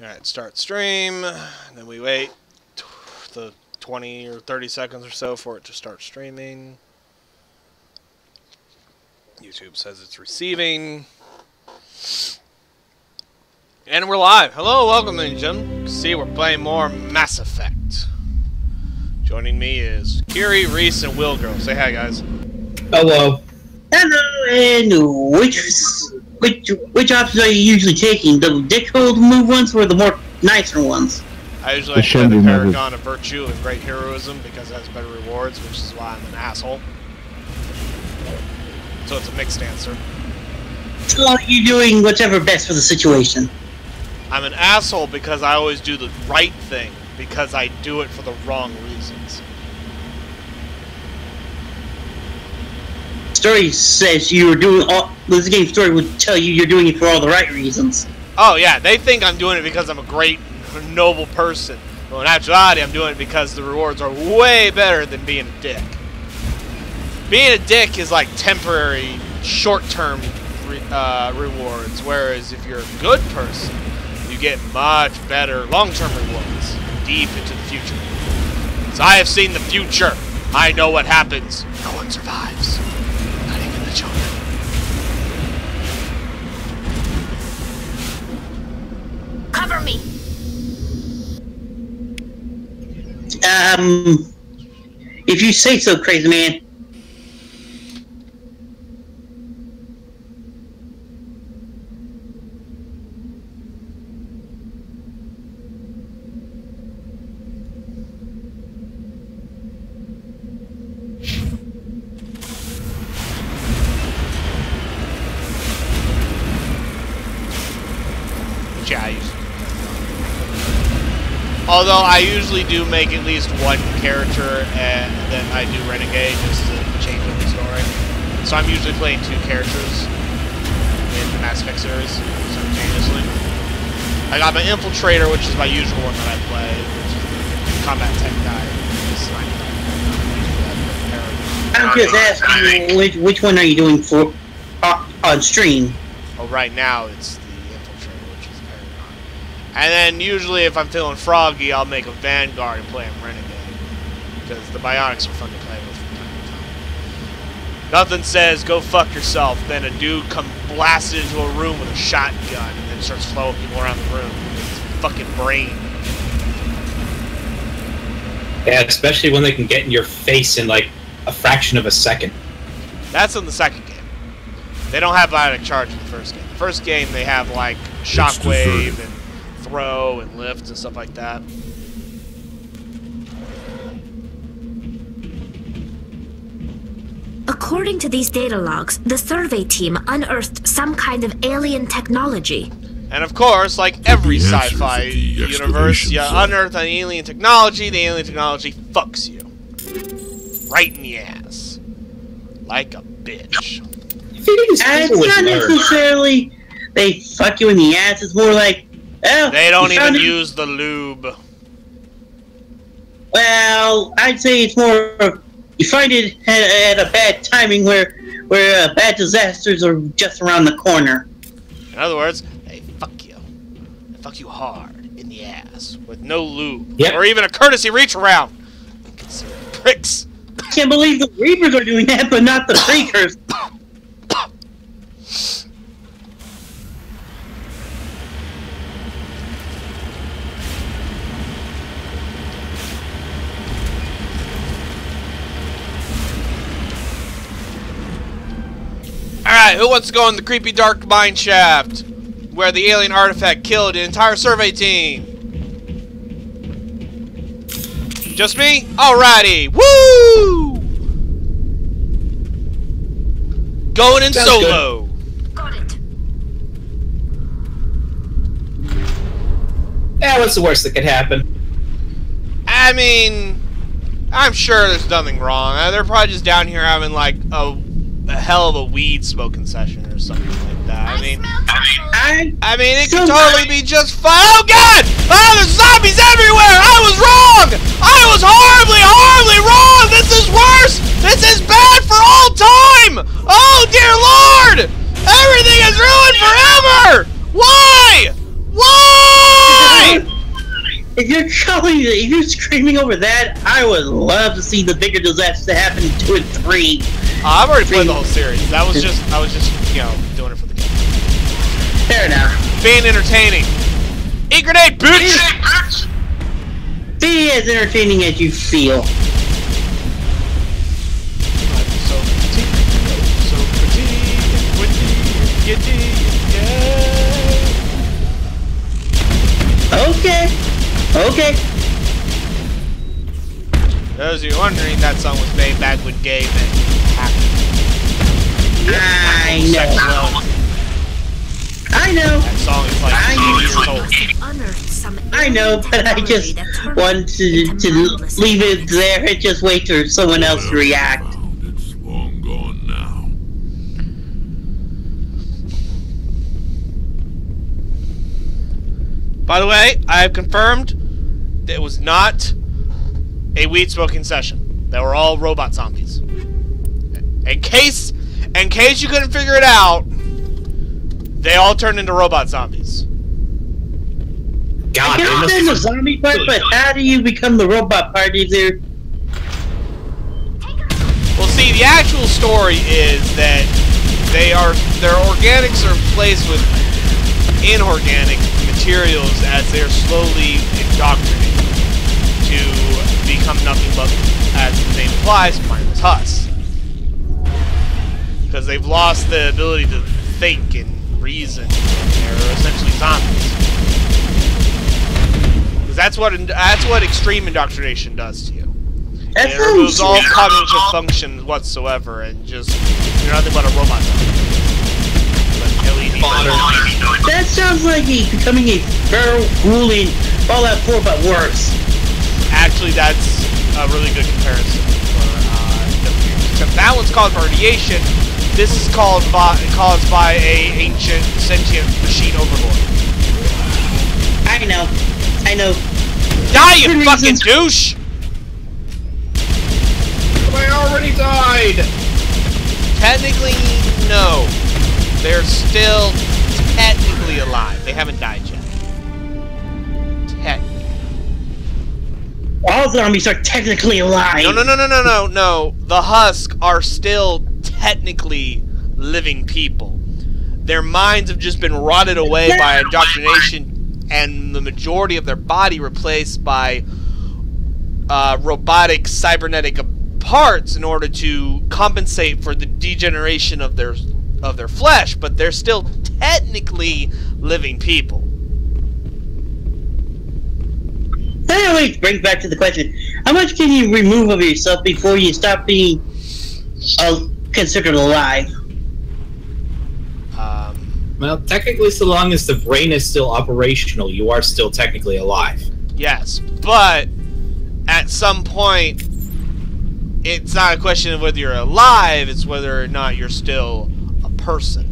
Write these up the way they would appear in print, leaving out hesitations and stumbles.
Alright, start stream, and then we wait the 20 or 30 seconds or so for it to start streaming. YouTube says it's receiving. And we're live. Hello, welcome ladies and gentlemen. See, we're playing more Mass Effect. Joining me is Kiri, Reese, and Wilgirl. Say hi, guys. Hello. Hello, and which options are you usually taking? The dick-hole move ones or the more nicer ones? I usually like to play the Paragon of Virtue and Great Heroism because it has better rewards, which is why I'm an asshole. So it's a mixed answer. So you're doing whatever best for the situation. I'm an asshole because I always do the right thing, because I do it for the wrong reasons. Story says you were doing all this game. Story would tell you you're doing it for all the right reasons. Oh yeah, they think I'm doing it because I'm a great, noble person. Well, in actuality, I'm doing it because the rewards are way better than being a dick. Being a dick is like temporary, short-term rewards, whereas if you're a good person, you get much better long-term rewards deep into the future. So I have seen the future. I know what happens. No one survives. Not even the children. Cover me. If you say so, crazy man. Although I usually do make at least one character and then I do Renegade just to change up the story. So I'm usually playing two characters in the Mass Effect series simultaneously. I got my Infiltrator, which is my usual one that I play, which is the combat tech guy. I'm just asking which one are you doing for on stream? Oh, right now it's and then usually if I'm feeling froggy, I'll make a Vanguard and play him Renegade. Because the bionics are fun to play with from time to time. Nothing says, go fuck yourself, then a dude come blasted into a room with a shotgun and then starts flowing people around the room with his fucking brain. Yeah, especially when they can get in your face in like a fraction of a second. That's in the second game. They don't have bionic charge in the first game. The first game they have like shockwave and throw and lift and stuff like that. According to these data logs, the survey team unearthed some kind of alien technology. And of course, like every sci-fi universe, you unearth an alien technology, the alien technology fucks you. Right in the ass. Like a bitch. It's not necessarily they fuck you in the ass, it's more like, oh, they don't even use the lube. Well, I'd say it's more of you find it at a bad timing where bad disasters are just around the corner. In other words, they fuck you. They fuck you hard in the ass with no lube. Yep. Or even a courtesy reach around. Consider pricks. I can't believe the Reapers are doing that, but not the Freakers. Alright, who wants to go in the creepy dark mine shaft where the alien artifact killed the entire survey team? Just me? Alrighty! Woo! Going in solo! Got it. Yeah, what's the worst that could happen? I mean, I'm sure there's nothing wrong. They're probably just down here having like a hell of a weed smoking session or something like that. I mean, it could totally be just fine. Oh God! Oh, there's zombies everywhere! I was wrong! I was horribly, horribly wrong! This is worse! This is bad for all time! Oh dear Lord! Everything is ruined forever! Why? Why? if you're screaming over that, I would love to see the bigger disaster happen in 2 and 3. I've already played the whole series. I was just, you know, doing it for the game. Fair enough. Being entertaining. Eat grenade, bitch! Be as entertaining as you feel. I'm so pretty and witty and giddy and gay. Okay. Okay. Those of you wondering, that song was made back when gay men happened. I know. I know. That song is like 80 years old. Unearthed some I know, but I just want to leave it there and just wait for someone else to react. It's long gone now. By the way, I have confirmed that it was not a weed smoking session. They were all robot zombies. In case you couldn't figure it out, they all turned into robot zombies. God, I can understand the zombie part, but how do you become the robot part either? Well, see, the actual story is that their organics are replaced with inorganic materials as they're slowly indoctrinated to become nothing but, as the name implies, mindless husks. Because they've lost the ability to think and reason. They're essentially zombies. Because that's what extreme indoctrination does to you. It removes all cognitive functions whatsoever, and just you're nothing but a robot zombie. LED That sounds like he's becoming a feral ruling Fallout 4, but worse. Actually, that's a really good comparison. Except that one's called radiation. This is caused by a ancient sentient machine overlord. I know. Die, you fucking douche! I already died! Technically, no. They're still technically alive. They haven't died yet. Technically. All zombies are technically alive. No. The Husk are still technically living people. Their minds have just been rotted away by indoctrination, and the majority of their body replaced by robotic cybernetic parts in order to compensate for the degeneration of their flesh, but they're still technically living people. That always brings back to the question: how much can you remove of yourself before you stop being considered alive? Well, technically, so long as the brain is still operational, you are still technically alive. Yes, but at some point, it's not a question of whether you're alive, it's whether or not you're still a person.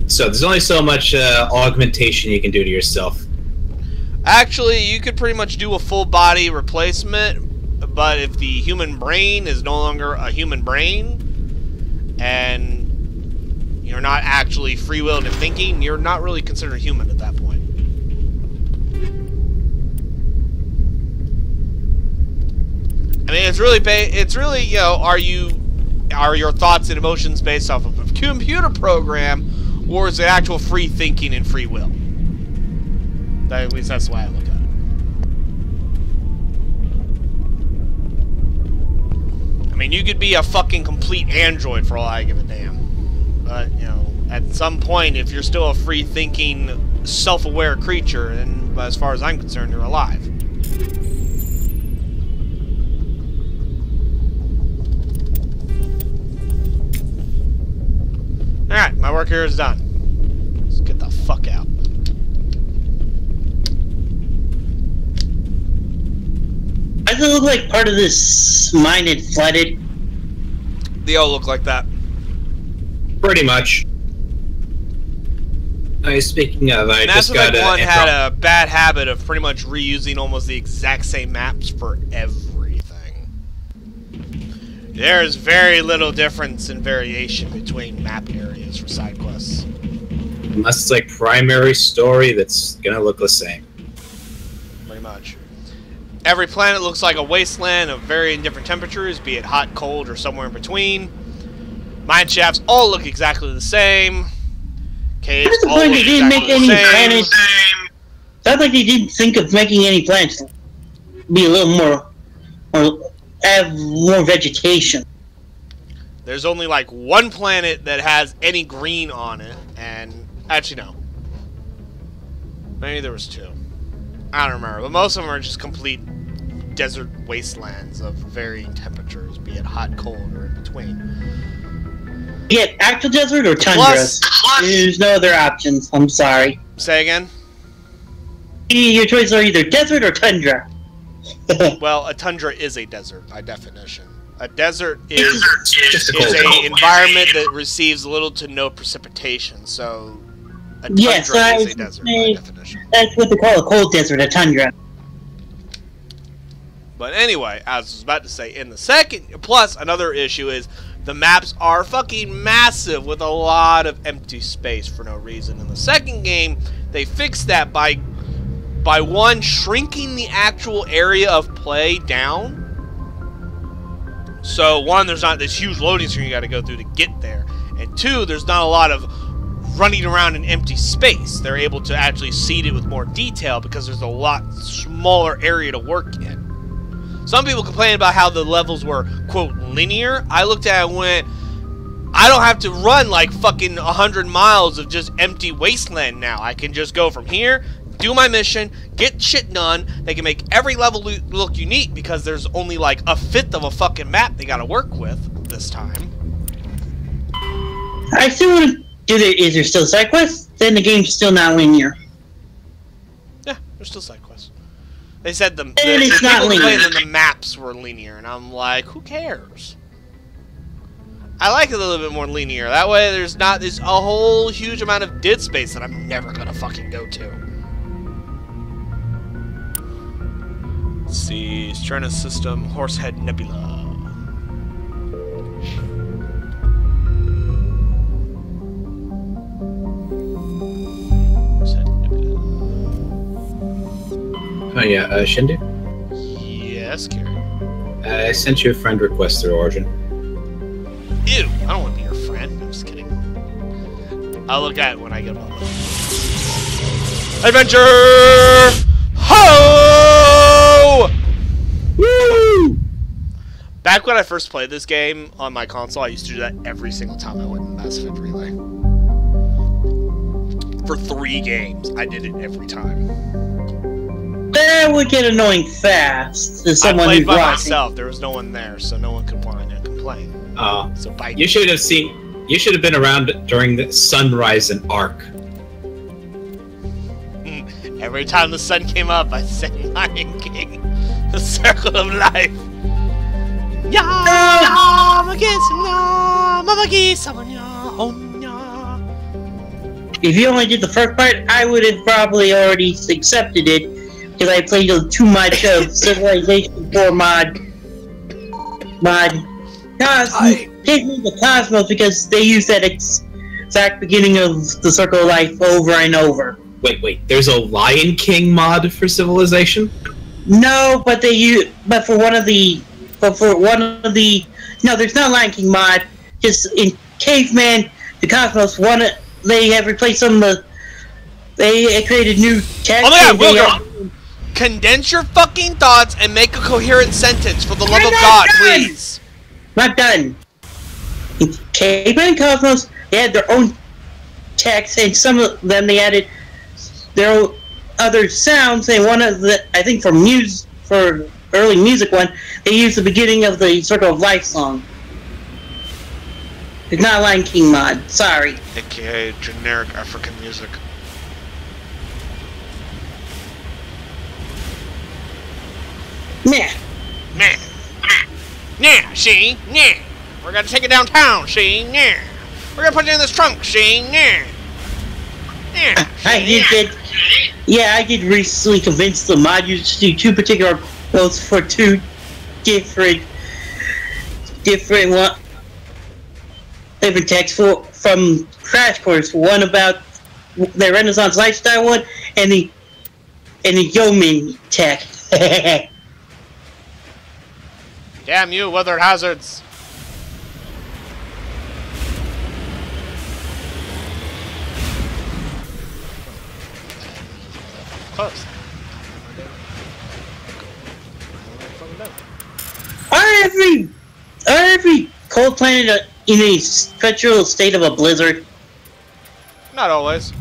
So there's only so much augmentation you can do to yourself. Actually, you could pretty much do a full body replacement, but if the human brain is no longer a human brain, and you're not actually free-willed and thinking, you're not really considered human at that point. I mean, it's really, you know, are your thoughts and emotions based off of a computer program, or is it actual free thinking and free will? At least that's the way I look at it. I mean, you could be a fucking complete android for all I give a damn. But, you know, at some point, if you're still a free thinking, self-aware creature, then as far as I'm concerned, you're alive. Alright, my work here is done. Let's get the fuck out. Does it look like part of this mine had flooded? They all look like that. Pretty much. Speaking of, I just got Mass Effect 1 had a bad habit of pretty much reusing almost the exact same maps for everything. There's very little difference in variation between map areas for side quests. Unless it's like primary story, that's gonna look the same. much. Every planet looks like a wasteland of varying different temperatures, be it hot, cold, or somewhere in between. Mine shafts all look exactly the same. Caves all look they didn't make exactly any the same. planets. Sounds like they didn't think of making any planets be a little more, or have more vegetation. There's only like one planet that has any green on it, and actually no. Maybe there was two. I don't remember, but most of them are just complete desert wastelands of varying temperatures, be it hot, cold, or in between. You get actual desert or tundra? There's no other options. I'm sorry. Say again? Your choices are either desert or tundra. Well, a tundra is a desert by definition. A desert is Just a environment that receives little to no precipitation, so a tundra Yes, I is was a desert saying- by definition. That's what they call a cold desert, a tundra. But anyway, as I was about to say, in the second, plus another issue is the maps are fucking massive with a lot of empty space for no reason. In the second game, they fixed that by one, shrinking the actual area of play down. So one, there's not this huge loading screen you got to go through to get there, and two, there's not a lot of running around in empty space. They're able to actually seed it with more detail because there's a lot smaller area to work in. Some people complain about how the levels were, quote, linear. I looked at it and went, I don't have to run like fucking 100 miles of just empty wasteland now. I can just go from here, do my mission, get shit done. They can make every level look unique because there's only like a fifth of a fucking map they gotta work with this time. I still want to do there. Is there still side quests? Then the game's still not linear. Yeah, there's still side quests. They said the it's not people complained linear. that the maps were linear, and I'm like, who cares? I like it a little bit more linear. That way there's not this a whole huge amount of dead space that I'm never gonna fucking go to. Let's see, Strenus System, Horsehead Nebula. Horsehead Nebula. Oh yeah, Shendu? Yes, Gary. I sent you a friend request through Origin. Ew, I don't want to be your friend. I'm just kidding. I'll look at it when I get on. Adventure! Ho! Woo! Back when I first played this game on my console, I used to do that every single time I went in Mass Effect Relay. For 3 games, I did it every time. That would get annoying fast to I someone played who's by watching. myself. There was no one there, so no one could whine and complain. So bite You should have seen. You should have been around during the Sunrise and Arc. Every time the sun came up, I sang Lion King. The Circle of Life. If you only did the first part, I would have probably already accepted it because I played too much of Civilization 4 mod. Take me the Cosmos because they use that exact beginning of the Circle of Life over and over. Wait. There's a Lion King mod for Civilization? No, but for one of the no, there's not Lion King mod. Just in Caveman, the Cosmos they have replaced some of the. They created new text. Oh my God, Wilger! Condense your fucking thoughts and make a coherent sentence for the love of God, please. Not done. In Caveman and Cosmos, they had their own text, and some of them they added their own other sounds. And one of the, I think for early music one, they used the beginning of the Circle of Life song. It's not a Lion King mod. Sorry. AKA generic African music. Meh. Nah, she, nah. We're gonna take it downtown, she, nah. We're gonna put it in this trunk, she, nah. I did recently convince the mod users to do 2 particular quotes for 2 different texts from Crash Course. One about the Renaissance lifestyle one, and the and a yeoman tech. Damn you, weathered hazards. Close. Are every cold planet in a perpetual state of a blizzard? Not always.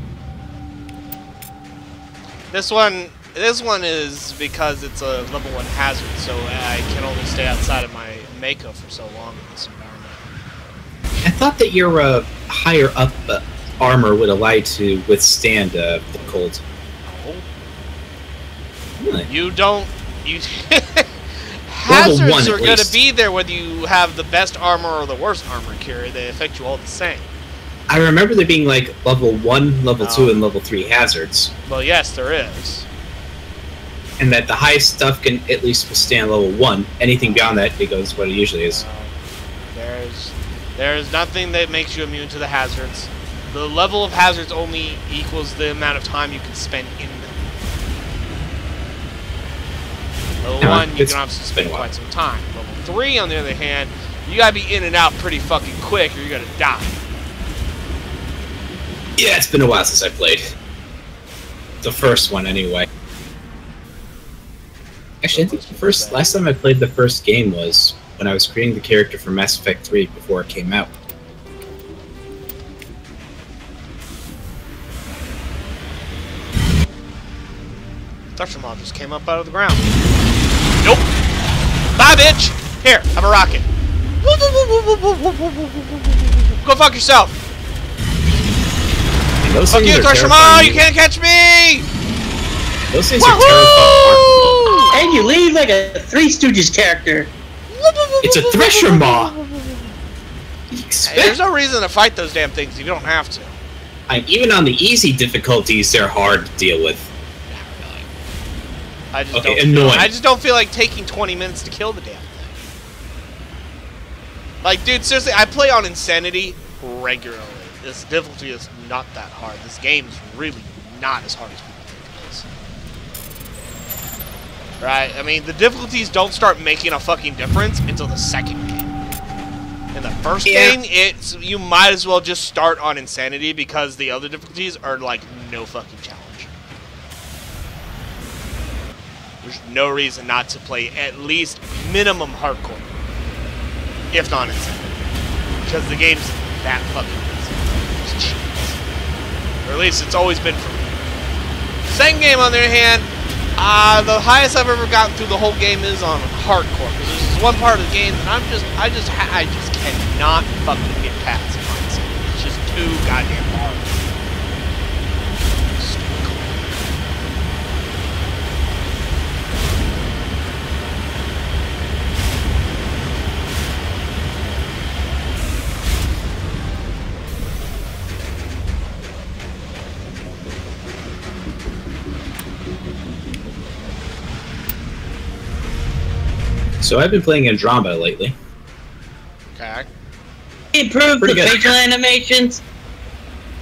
This one is because it's a level 1 hazard, so I can only stay outside of my Mako for so long in this environment. I thought that your higher up armor would allow you to withstand the cold. Oh. Really? You don't. You. Hazards are going to least. be there whether you have the best armor or the worst armor carrier. They affect you all the same. I remember there being like level 1, level 2, and level 3 hazards. Well, yes, there is. And that the highest stuff can at least withstand level 1. Anything beyond that, it goes what it usually is. There's nothing that makes you immune to the hazards. The level of hazards only equals the amount of time you can spend in them. Level 1, you can obviously spend quite some time. Level 3, on the other hand, you gotta be in and out pretty fucking quick or you're gonna die. Yeah, it's been a while since I played. The first one, anyway. Actually, I think last time I played the first game was when I was creating the character for Mass Effect 3 before it came out. Thruster Maw just came up out of the ground. Nope! Bye, bitch! Here, have a rocket. Go fuck yourself! Fuck you, Thruster Maw! You can't catch me! Those things are terrifying. And you leave like a Three Stooges character. It's a Thresher Maw! Hey, there's no reason to fight those damn things. You don't have to. Even on the easy difficulties, they're hard to deal with. I just okay, don't annoying. I just don't feel like taking 20 minutes to kill the damn thing. Like, dude, seriously, I play on Insanity regularly. This difficulty is not that hard. This game is really not as hard as people think it is. Right? I mean, the difficulties don't start making a fucking difference until the second game. In the first game, you might as well just start on Insanity because the other difficulties are like no fucking challenge. There's no reason not to play at least minimum hardcore, if not Insanity, because the game's that fucking easy. It's cheese. Or at least it's always been for me. Second game, on the other hand, the highest I've ever gotten through the whole game is on hardcore. Because there's this one part of the game that I just cannot fucking get past. It's just too goddamn hard. So I've been playing Andromeda lately. Okay. Improve the good. facial animations.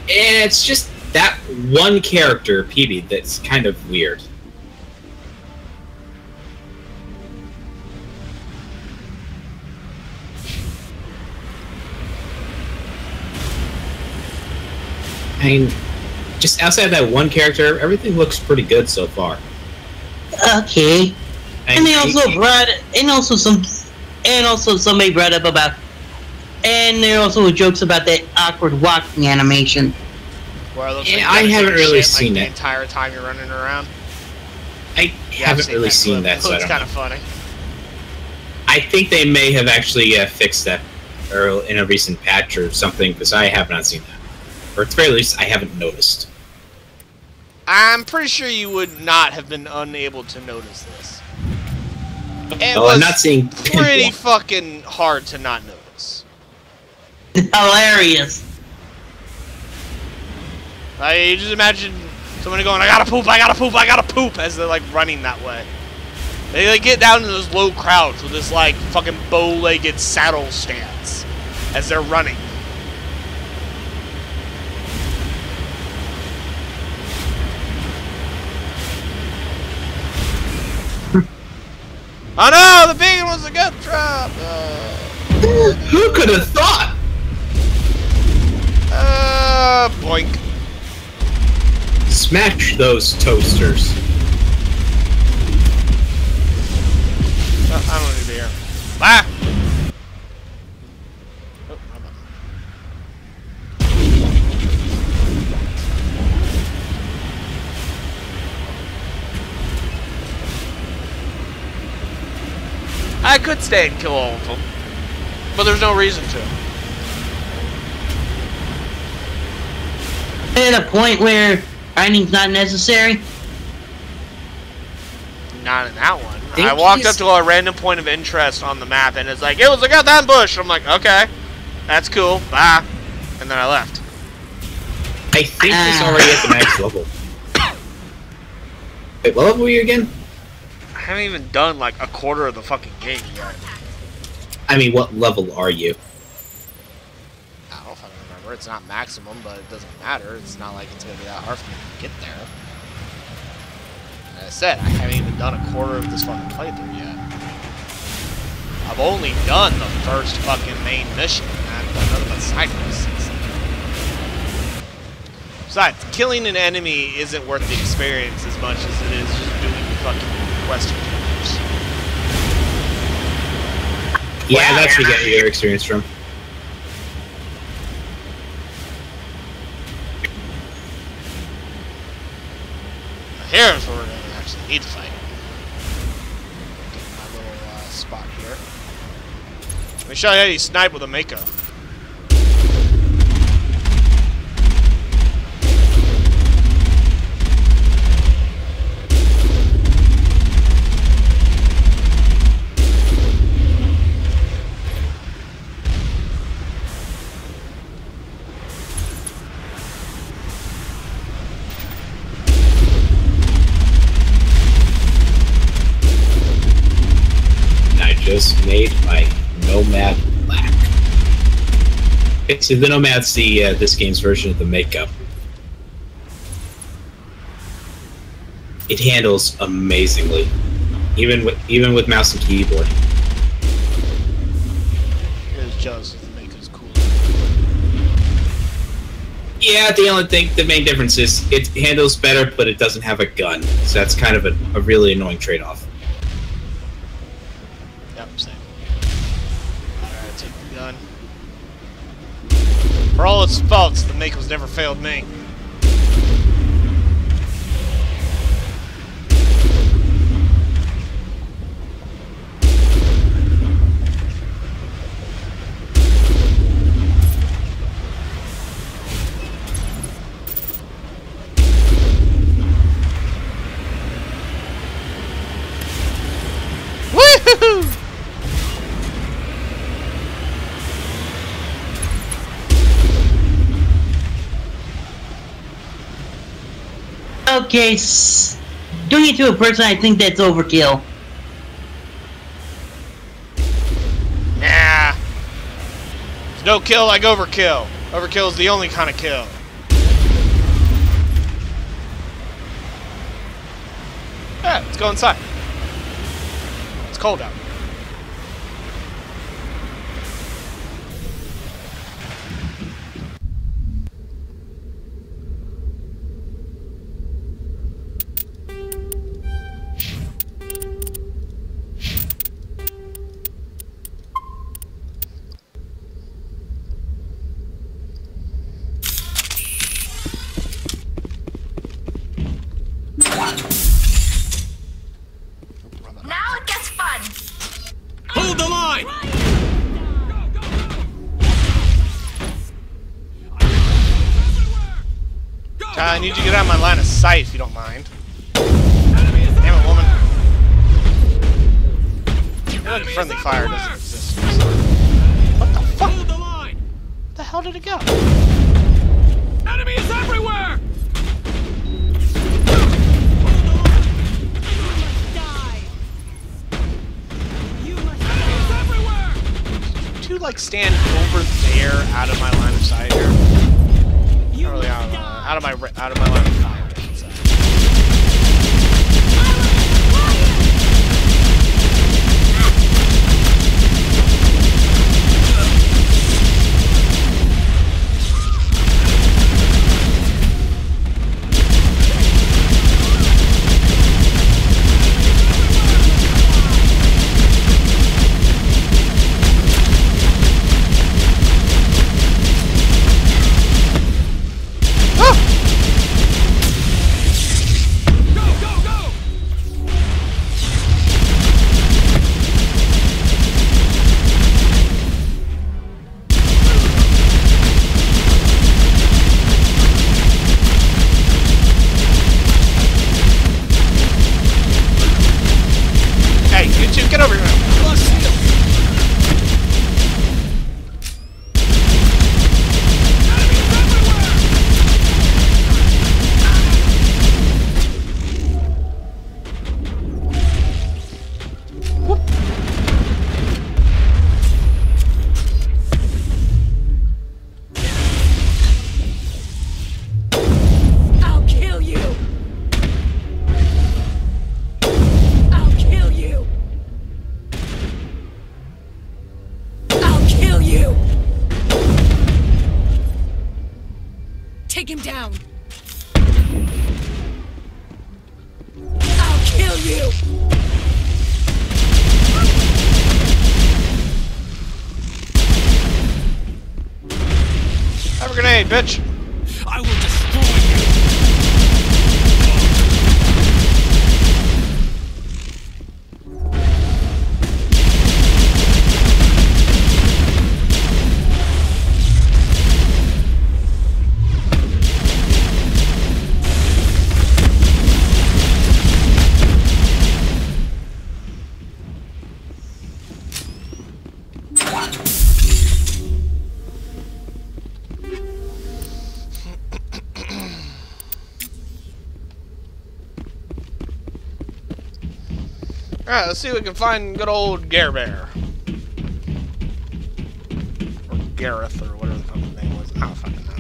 It's just that one character, PB, that's kind of weird. I mean, just outside that one character, everything looks pretty good so far. Okay. And they also somebody brought up about, and there also jokes about that awkward walking animation. Where it looks Yeah, like I haven't really shit, seen like, it. the entire time you're running around. I haven't really seen that, so I It's don't kind know. of funny. I think they may have actually fixed that or in a recent patch or something, because I have not seen that. Or at the very least, I haven't noticed. I'm pretty sure you would not have been unable to notice this. It Oh, was I'm not seeing pretty pinpoint. fucking hard to not notice. Hilarious. Like, you just imagine someone going, I gotta poop, I gotta poop, I gotta poop, as they're like running that way. They like get down to this low crouch with this like fucking bow-legged saddle stance as they're running. Oh no, the beacon was a good trap! Who could have thought? Boink. Smash those toasters. Oh, I don't need to be here. Bye! Oh, my bad. I could stay and kill all of them, but there's no reason to. At a point where finding's not necessary. Not in that one. I walked up to a random point of interest on the map, and it's like, it was a goddamn bush. I'm like, okay, that's cool, bye. And then I left. I think he's already at the max level. Wait, what level were you again? I haven't even done like a quarter of the fucking game yet. I mean, what level are you? I don't know if I remember. It's not maximum, but it doesn't matter. It's not like it's gonna be that hard for me to get there. Like I said, I haven't even done a quarter of this fucking playthrough yet. I've only done the first fucking main mission. I haven't done nothing but side missions. Besides, killing an enemy isn't worth the experience as much as it is just doing the fucking quest objectives. Yeah, that's where you get your experience from. Here's where we're going to actually need to fight. Get my little spot here. Let me show you how you snipe with a Mako. Just made my Nomad black. Okay, so the Nomad's the this game's version of the makeup. It handles amazingly, even with mouse and keyboard. Here's jealous of the Mako's cool. Yeah, the main difference is it handles better, but it doesn't have a gun, so that's kind of a really annoying trade-off. Same. Alright, take the gun. For all its faults, the Mako's never failed me. Woohoo! Okay, doing it to a person, I think that's overkill. Nah. There's no kill like overkill. Overkill is the only kind of kill. Yeah, let's go inside. It's cold out. Now it gets fun. Hold the line! I need you to get out of my line of sight if you don't mind. Damn it, woman. That friendly fire doesn't exist. What the fuck? Hold the line! Where the hell did it go? Enemies everywhere! To like stand over there out of my line of sight here. Not really out of my line of fire, I should say. Get over here. Lost shield. Enemies everywhere. I'll kill you. I'll kill you. I'll kill you. Take him down. I'll kill you. Have a grenade, bitch. I will destroy you. Alright, let's see if we can find good old Gare Bear. Or Gareth, or whatever the fuck his name was. I don't fucking know.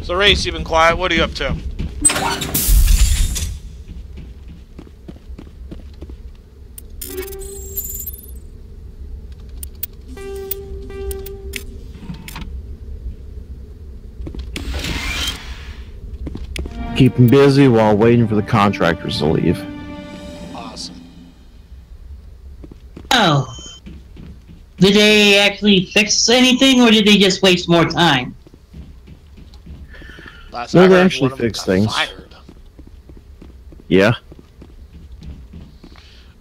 So, Race, you've been quiet. What are you up to? Keep him busy while waiting for the contractors to leave. Awesome. Oh. Did they actually fix anything, or did they just waste more time? Last No, I they heard, actually one of them fixed got things. fired. Yeah.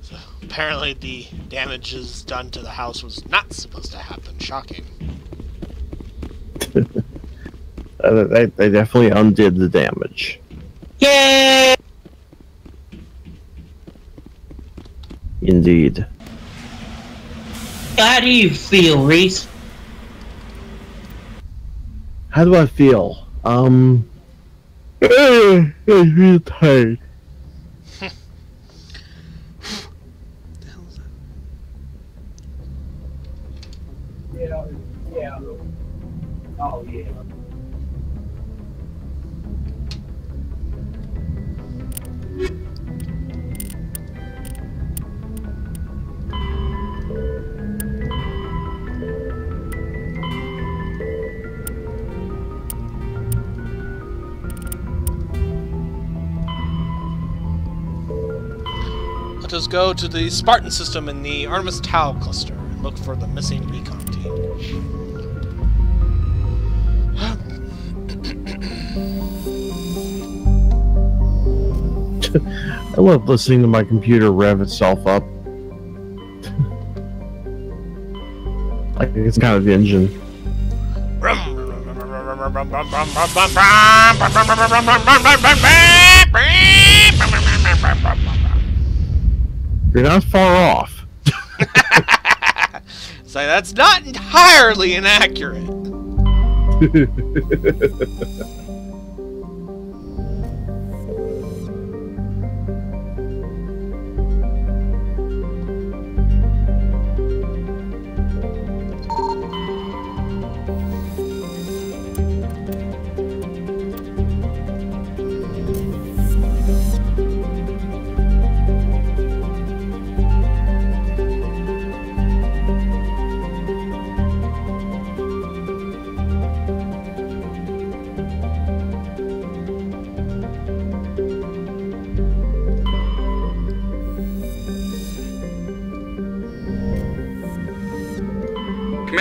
So, apparently the damages done to the house was not supposed to happen. Shocking. They definitely undid the damage. Yay! Indeed. How do you feel, Reese? How do I feel? I feel tired. Let us go to the Spartan system in the Artemis Tau cluster and look for the missing recon team. I love listening to my computer rev itself up. Like it's kind of engine. You're not far off. So that's not entirely inaccurate.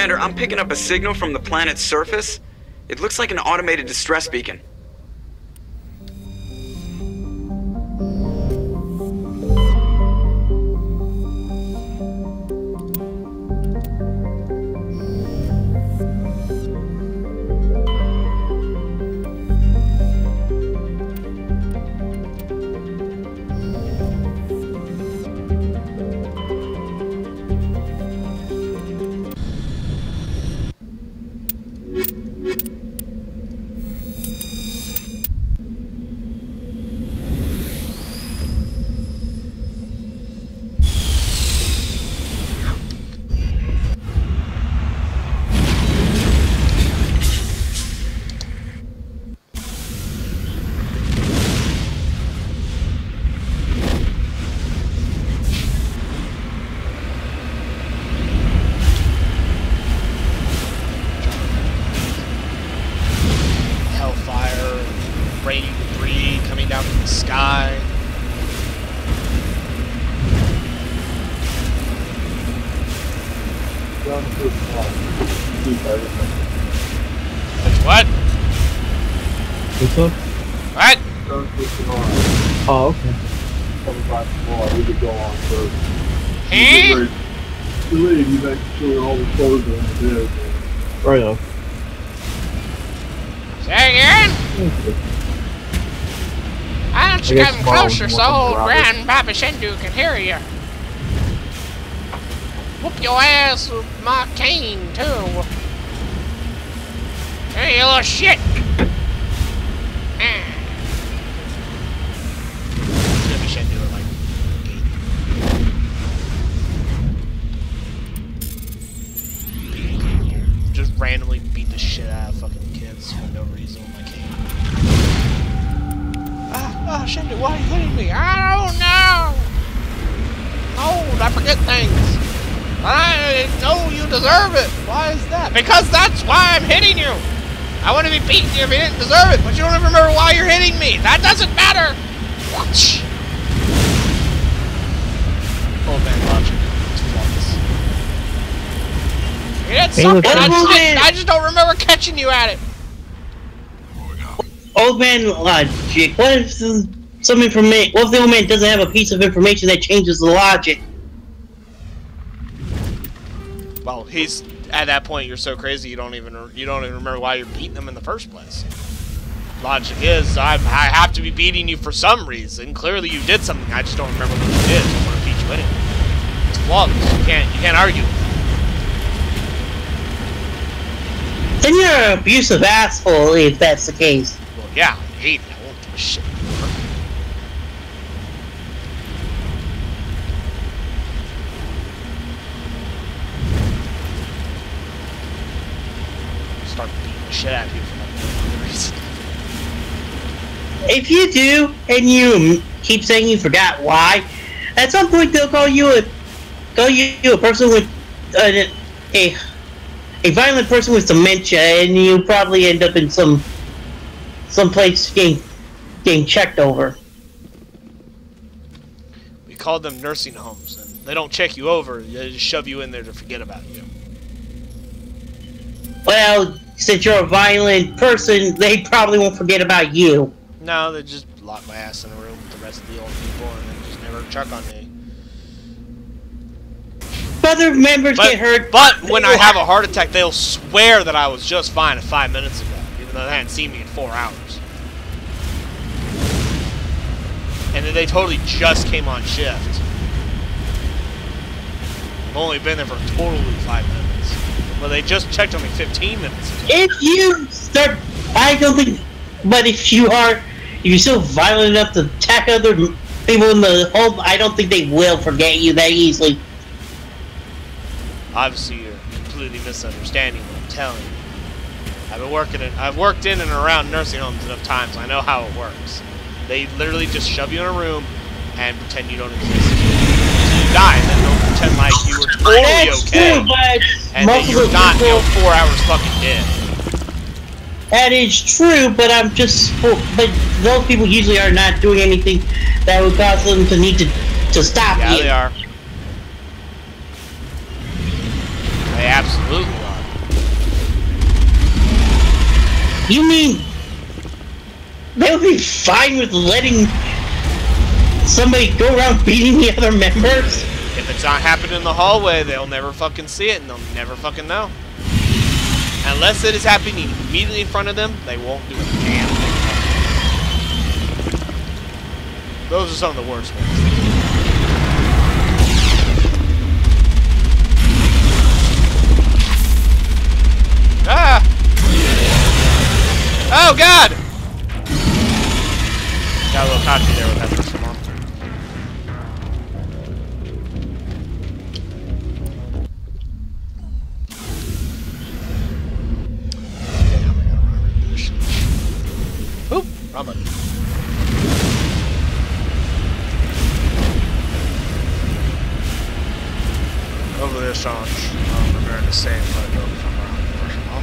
Commander, I'm picking up a signal from the planet's surface. It looks like an automated distress beacon. What? What's up? What? Oh, okay. We could go on first. Huh? The lady making sure all the clothes are in the bed. Right on. Say again? Why don't you come closer so old Grandpapa Shendu can hear you? Whoop your ass with my cane, too. Hey, you little shit! It's gonna be Shendu at like 8. Just randomly beat the shit out of fucking kids for no reason with my cane. Shendu, why are you hitting me? I don't know! Oh, I forget things. I know you deserve it. Why is that? Because that's why I'm hitting you. I want to be beating you if you didn't deserve it, but you don't even remember why you're hitting me. That doesn't matter. Watch. Old man logic. It's flawless. You did something. I just don't remember catching you at it. Old man logic. What if some information? What if the old man doesn't have a piece of information that changes the logic? Well, he's at that point. You're so crazy you don't even remember why you're beating him in the first place. Logic is I have to be beating you for some reason. Clearly you did something. I just don't remember what you did. So I want to beat you anyway. It's flawless. You can't argue. Then you're an abusive asshole if that's the case. Well, yeah, I hate it. I won't give a shit. Start beating the shit out of you for no reason. If you do, and you keep saying you forgot why, at some point they'll call you a person with a violent person with dementia, and you probably end up in some place getting checked over. We call them nursing homes, and they don't check you over. They just shove you in there to forget about you. Well, since you're a violent person, they probably won't forget about you. No, they just lock my ass in a room with the rest of the old people and then just never check on me. Other members get hurt. But when I have a heart attack, they'll swear that I was just fine 5 minutes ago, even though they hadn't seen me in 4 hours. And then they totally just came on shift. I've only been there for totally 5 minutes. Well, they just checked on me 15 minutes ago. If you start, I don't think, but if you're so violent enough to attack other people in the home, I don't think they will forget you that easily. Obviously, you're completely misunderstanding what I'm telling you. I've worked in and around nursing homes enough times. I know how it works. They literally just shove you in a room and pretend you don't exist. So you die, and then they'll pretend like you were totally okay. True, but and then you're not, 4 hours fucking dead. That is true, but but those people usually are not doing anything that would cause them to need to stop you. Yeah, they are. They absolutely are. You mean they'll be fine with letting somebody go around beating the other members? If it's not happening in the hallway, they'll never fucking see it and they'll never fucking know. Unless it is happening immediately in front of them, they won't do a damn thing. Those are some of the worst ones. Ah! Oh God! Got a little cocky there with that first one. Oop! Wrong button. Over this on remember to save if I go from around the first one.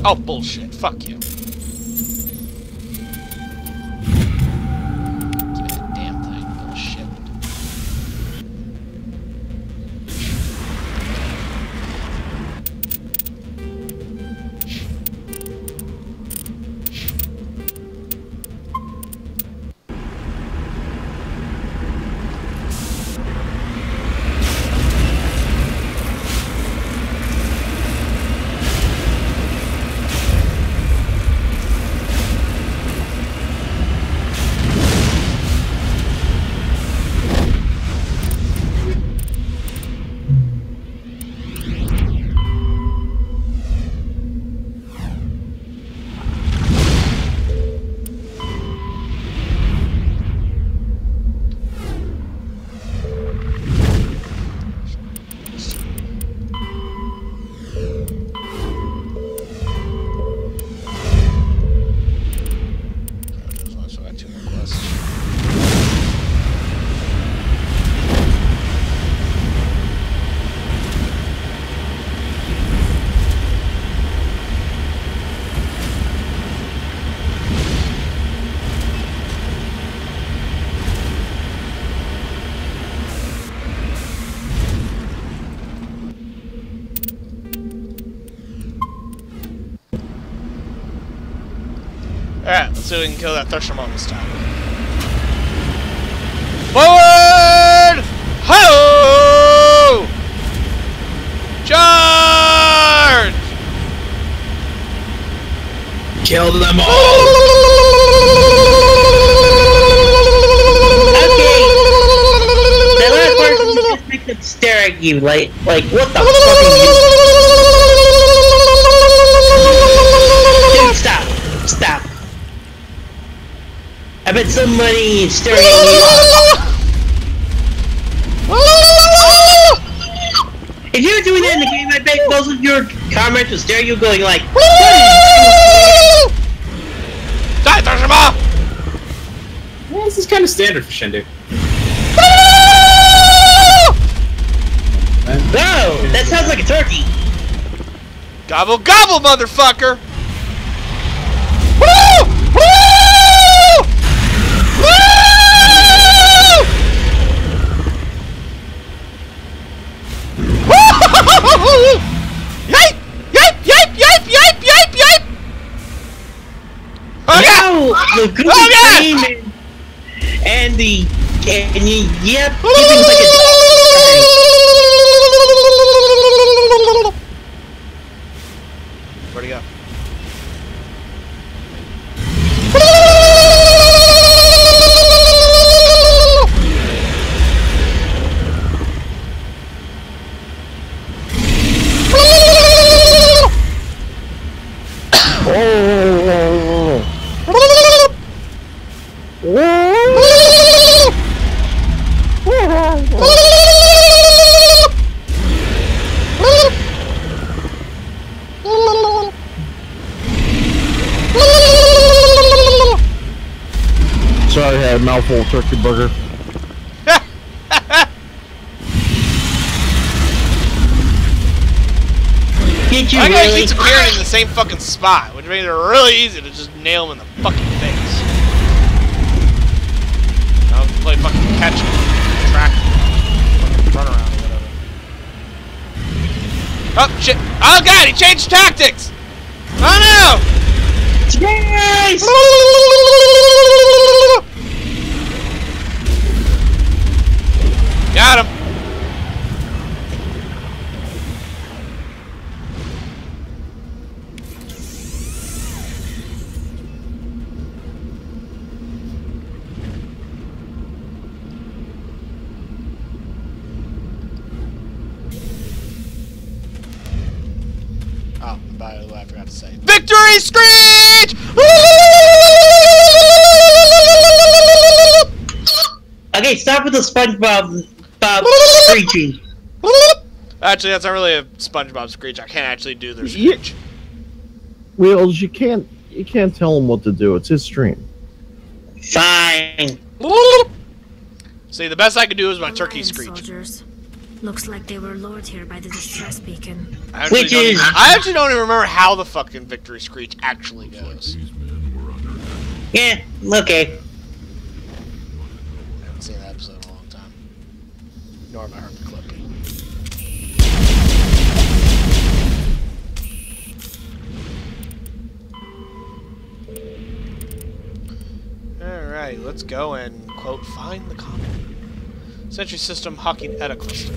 Oh, bullshit. Fuck you. Give me that damn thing. Bullshit. Alright, let's see if we can kill that Threshermon this time. Forward! Ho! Charge! Kill them all! Okay! That last part just makes them stare at you like what the fuck are you? Dude, stop. Stop. I bet somebody is staring at you. If you were doing that in the game, I bet most of your comments would stare at you going like, Die, Threshermon! Well, this is kind of standard for Shendu. no! That sounds like a turkey. Gobble, gobble, motherfucker! Yipe! Yipe! Yipe! Yipe! Yipe! Yipe! Yipe! Oh yeah! The good Oh, yeah! and the yep, giving like a where'd he go? Sorry, I had a mouthful of turkey burger. Did you I gotta really? keep appearing in the same fucking spot, which makes it really easy to just nail him in the fucking face. I'll play fucking catch, track, fucking run around or whatever. Oh shit! Oh god, he changed tactics! Oh no! Yes! Got him! Oh, by the way, I forgot to say. Victory screech! Okay, stop with the SpongeBob screeching. Actually, that's not really a SpongeBob screech. I can't actually do their screech. Wheels, you can't tell him what to do. It's his stream. Fine. See, the best I could do is my turkey Alliance screech. soldiers. Looks like they were lured here by the distress beacon. I actually, Which don't is- even, I actually don't even remember how the fucking victory screech actually goes. Yeah, okay. I haven't seen that episode in a long time. Nor have I heard the clip. Alright, let's go and, quote, find the comet. Sentry system Hawking Eta cluster.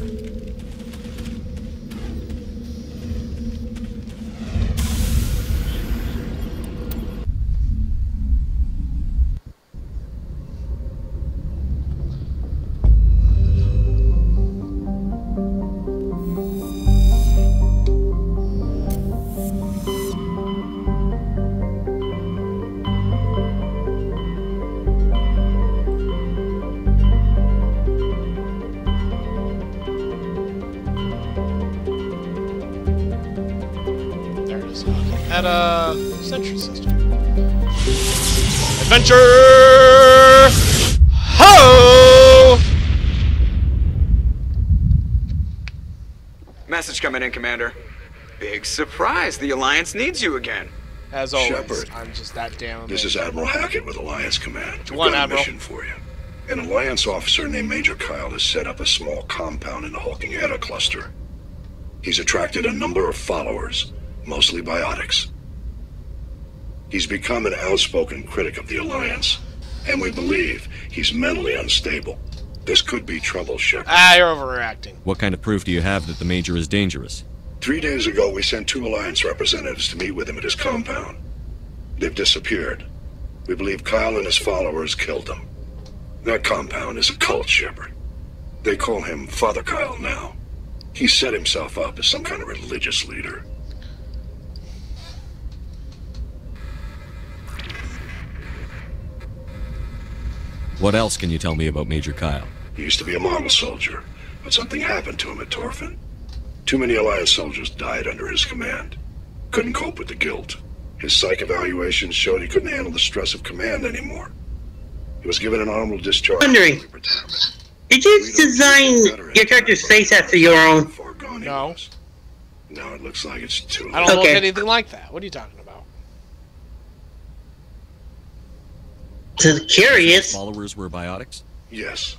At a sentry system. Adventure! Ho! Message coming in, Commander. Big surprise. The Alliance needs you again. As always, Shepard, I'm just that damn. This is Admiral Hackett with Alliance Command. We've One, got a Admiral. mission for you. An Alliance officer named Major Kyle has set up a small compound in the Hawking Eta cluster. He's attracted a number of followers, mostly biotics. He's become an outspoken critic of the Alliance, and we believe he's mentally unstable. This could be trouble, Shepard. You're overreacting. What kind of proof do you have that the Major is dangerous? 3 days ago, we sent 2 Alliance representatives to meet with him at his compound. They've disappeared. We believe Kyle and his followers killed them. That compound is a cult, Shepard. They call him Father Kyle now. He set himself up as some kind of religious leader. What else can you tell me about Major Kyle? He used to be a model soldier, but something happened to him at Torfin. Too many Alliance soldiers died under his command. Couldn't cope with the guilt. His psych evaluations showed he couldn't handle the stress of command anymore. He was given an honorable discharge. Wondering, did you design your character's face after your own? No. Now it looks like it's too late. I don't look anything like that. What are you talking about? To the curious. His followers were biotics? Yes.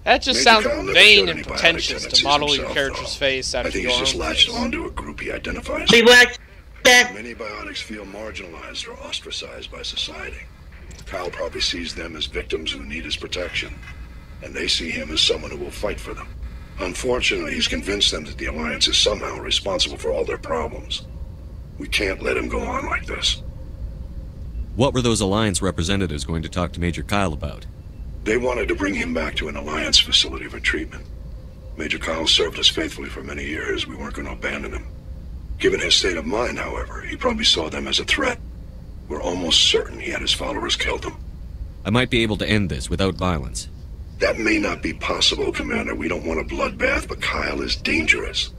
That just Major sounds Kyle never vain showed and any biotic pretentious to tendencies model your himself, character's though. face I after think your he's just own latched face. onto a group he identifies. People that Many biotics feel marginalized or ostracized by society. Kyle probably sees them as victims who need his protection, and they see him as someone who will fight for them. Unfortunately, he's convinced them that the Alliance is somehow responsible for all their problems. We can't let him go on like this. What were those Alliance representatives going to talk to Major Kyle about? They wanted to bring him back to an Alliance facility for treatment. Major Kyle served us faithfully for many years. We weren't going to abandon him. Given his state of mind, however, he probably saw them as a threat. We're almost certain he had his followers killed them. I might be able to end this without violence. That may not be possible, Commander. We don't want a bloodbath, but Kyle is dangerous.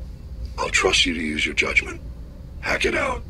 I'll trust you to use your judgment. Hack it out.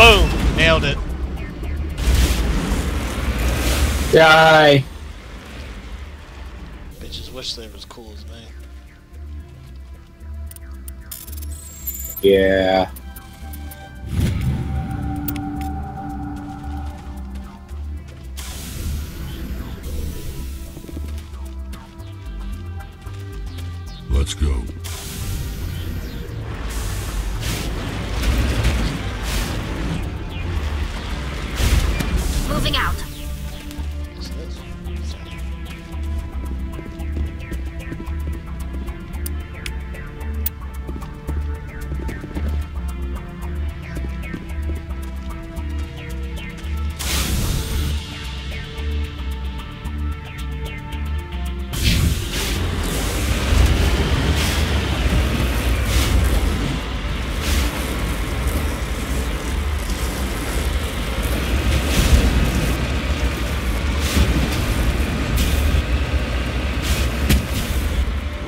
Boom! Nailed it. Die. Bitches wish they were as cool as me. Yeah. Let's go. Moving out.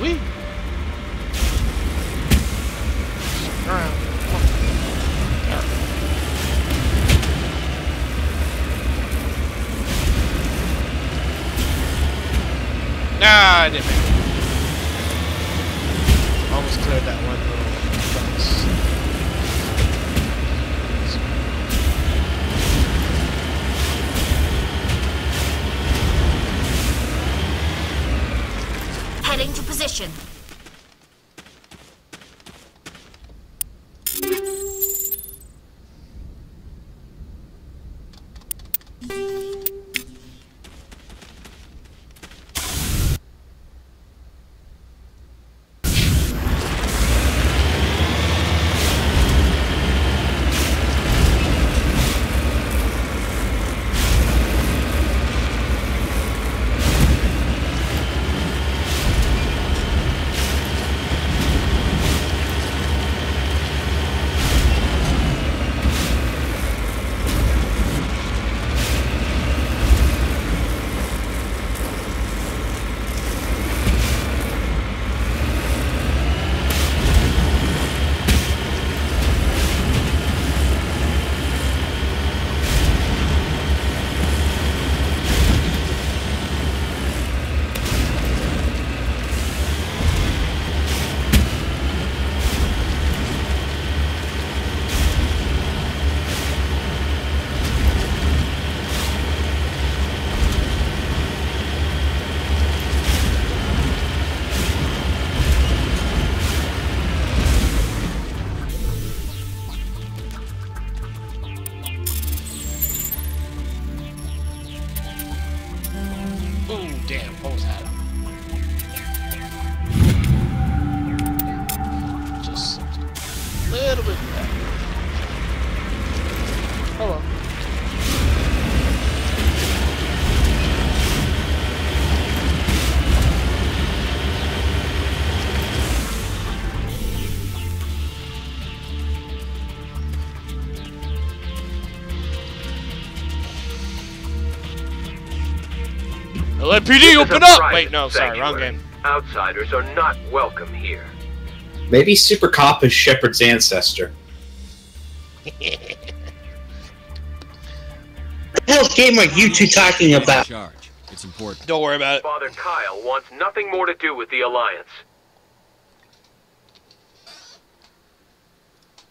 Wee. Around. Nah, I didn't make it. Almost cleared that one little box. Heading to position. Ooh, damn, almost had it. Just a little bit back. Hello. LAPD, open up! Wait, no, sorry, wrong game. Outsiders are not welcome here. Maybe Super Cop is Shepard's ancestor. What the hell game are you two talking about? Charge. It's important. Don't worry about it. Father Kyle wants nothing more to do with the Alliance.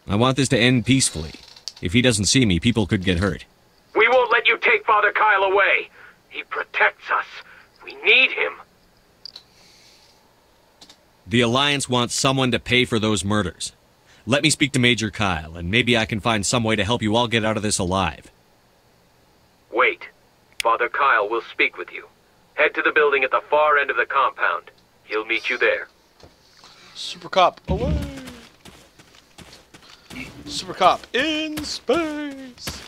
I want this to end peacefully. If he doesn't see me, people could get hurt. We won't let you take Father Kyle away. He protects us. We need him. The Alliance wants someone to pay for those murders. Let me speak to Major Kyle, and maybe I can find some way to help you all get out of this alive. Wait. Father Kyle will speak with you. Head to the building at the far end of the compound. He'll meet you there. Super Cop, away! Super Cop in space!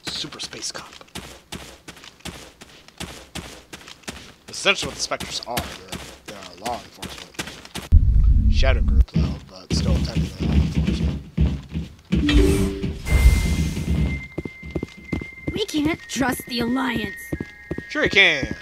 Super Space Cop. Essentially what the Spectres are. They're law enforcement. Shadow group, though, but still technically law enforcement. We can't trust the Alliance. Sure you can.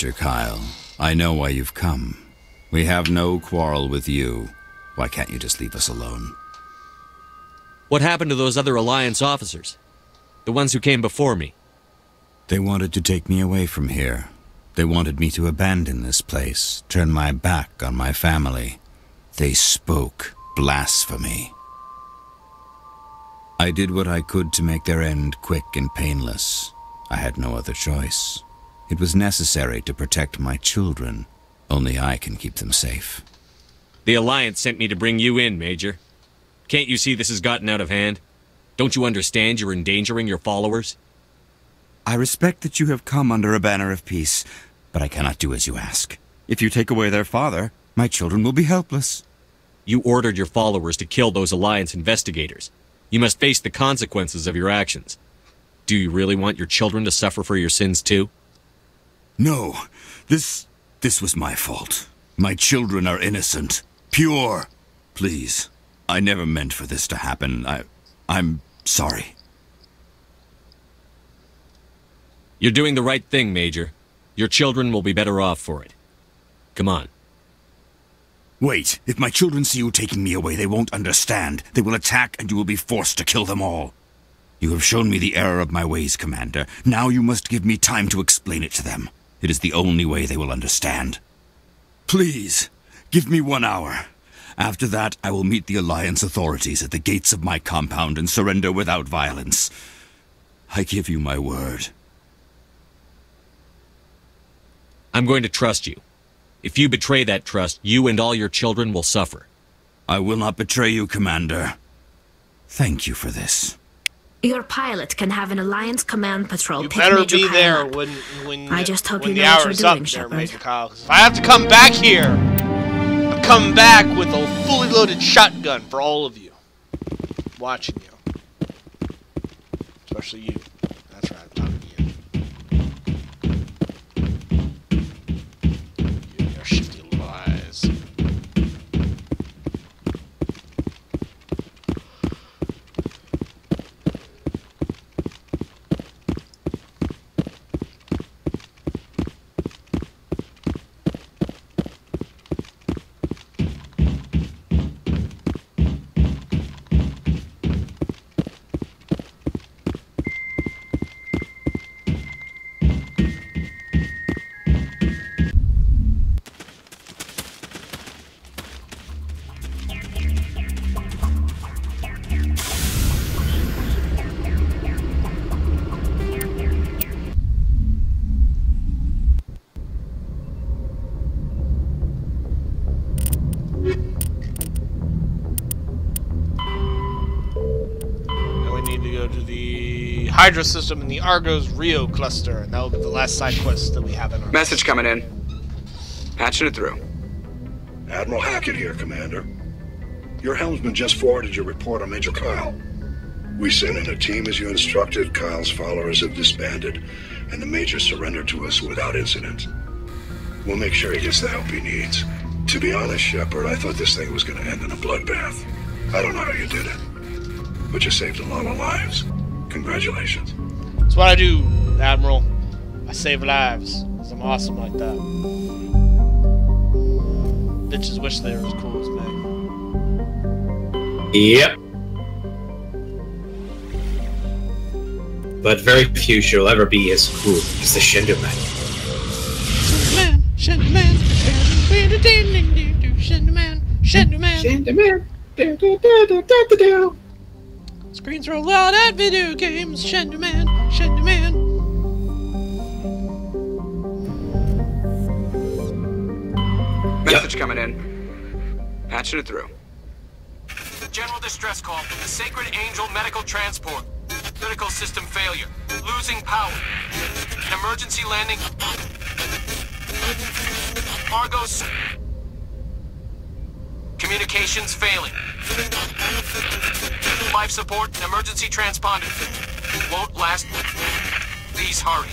Major Kyle, I know why you've come. We have no quarrel with you. Why can't you just leave us alone? What happened to those other Alliance officers? The ones who came before me? They wanted to take me away from here. They wanted me to abandon this place, turn my back on my family. They spoke blasphemy. I did what I could to make their end quick and painless. I had no other choice. It was necessary to protect my children. Only I can keep them safe. The Alliance sent me to bring you in, Major. Can't you see this has gotten out of hand? Don't you understand you're endangering your followers? I respect that you have come under a banner of peace, but I cannot do as you ask. If you take away their father, my children will be helpless. You ordered your followers to kill those Alliance investigators. You must face the consequences of your actions. Do you really want your children to suffer for your sins too? No, this was my fault. My children are innocent, pure. Please, I never meant for this to happen. I'm sorry. You're doing the right thing, Major. Your children will be better off for it. Come on. Wait, if my children see you taking me away, they won't understand. They will attack and you will be forced to kill them all. You have shown me the error of my ways, Commander. Now you must give me time to explain it to them. It is the only way they will understand. Please, give me 1 hour. After that, I will meet the Alliance authorities at the gates of my compound and surrender without violence. I give you my word. I'm going to trust you. If you betray that trust, you and all your children will suffer. I will not betray you, Commander. Thank you for this. Your pilot can have an Alliance command patrol. You pick better Major be Kyle there up. when I just hope when you the know what you're hour's up doing, there, Shepard. Major Kyle. 'Cause if I have to come back here, I'm coming back with a fully loaded shotgun for all of you. Watching you. Especially you. That's right, I'm talking to you. You and your shifty little eyes. Hydra system in the Argos Rio cluster, and that will be the last side quest that we have in our Message coming in. Patching it through. Admiral Hackett here, Commander. Your helmsman just forwarded your report on Major Kyle. We sent in a team as you instructed. Kyle's followers have disbanded, and the Major surrendered to us without incident. We'll make sure he gets the help he needs. To be honest, Shepard, I thought this thing was going to end in a bloodbath. I don't know how you did it, but you saved a lot of lives. Congratulations. That's what I do, Admiral. I save lives, because I'm awesome like that. Bitches wish they were as cool as me. Yep. But very few shall ever be as cool as the Shendu man. Shendu man, Shendu man, Shendu man, Shendu man, Shendu man. Screens roll out at video games, Shendu man, Shendu man. Message coming in. Patching it through. General distress call from the Sacred Angel Medical Transport. Critical system failure. Losing power. An emergency landing. Argos. Communications failing. Life support and emergency transponder. Won't last. Please hurry.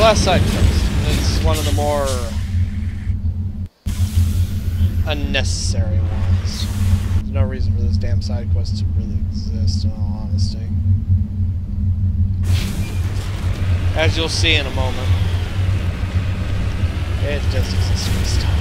last side quest. It's one of the more unnecessary ones. There's no reason for this damn side quest to really exist, in all honesty. As you'll see in a moment, it just exists for this time.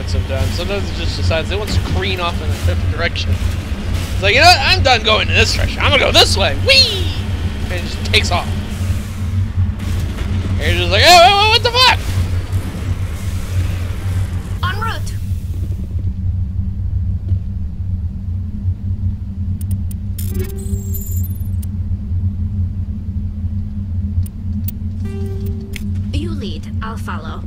Sometimes. Sometimes it just decides it wants to careen off in a different direction. It's like, you know what? I'm done going in this direction. I'm gonna go this way. Whee! And it just takes off. And you're just like, oh, what the fuck? En route. You lead. I'll follow.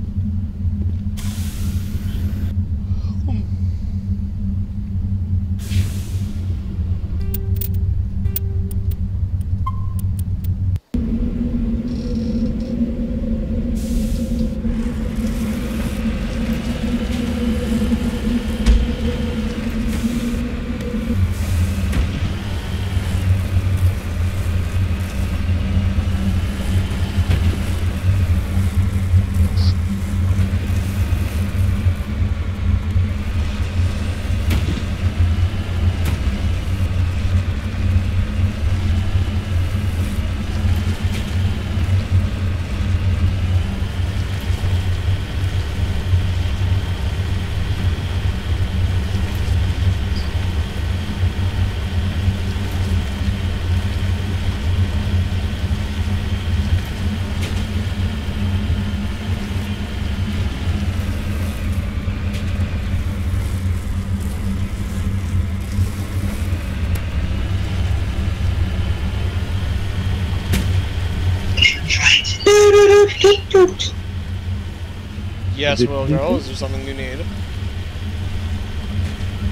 Yes, Will Girl, is there something you need?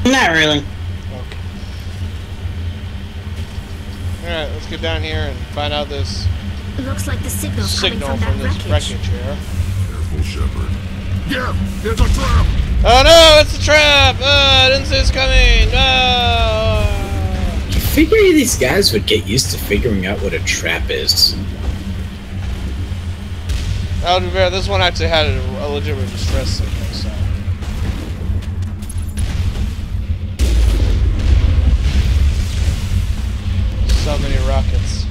Not really. Okay. Alright, let's get down here and find out this Looks like the signal's coming signal from from that this wreckage. wreckage here. Careful, Shepard. Yeah, it's a trap! Oh no, it's a trap! I didn't see it's coming! No! You figure these guys would get used to figuring out what a trap is. I'll be fair, this one actually had a legitimate distress signal, so. So many rockets.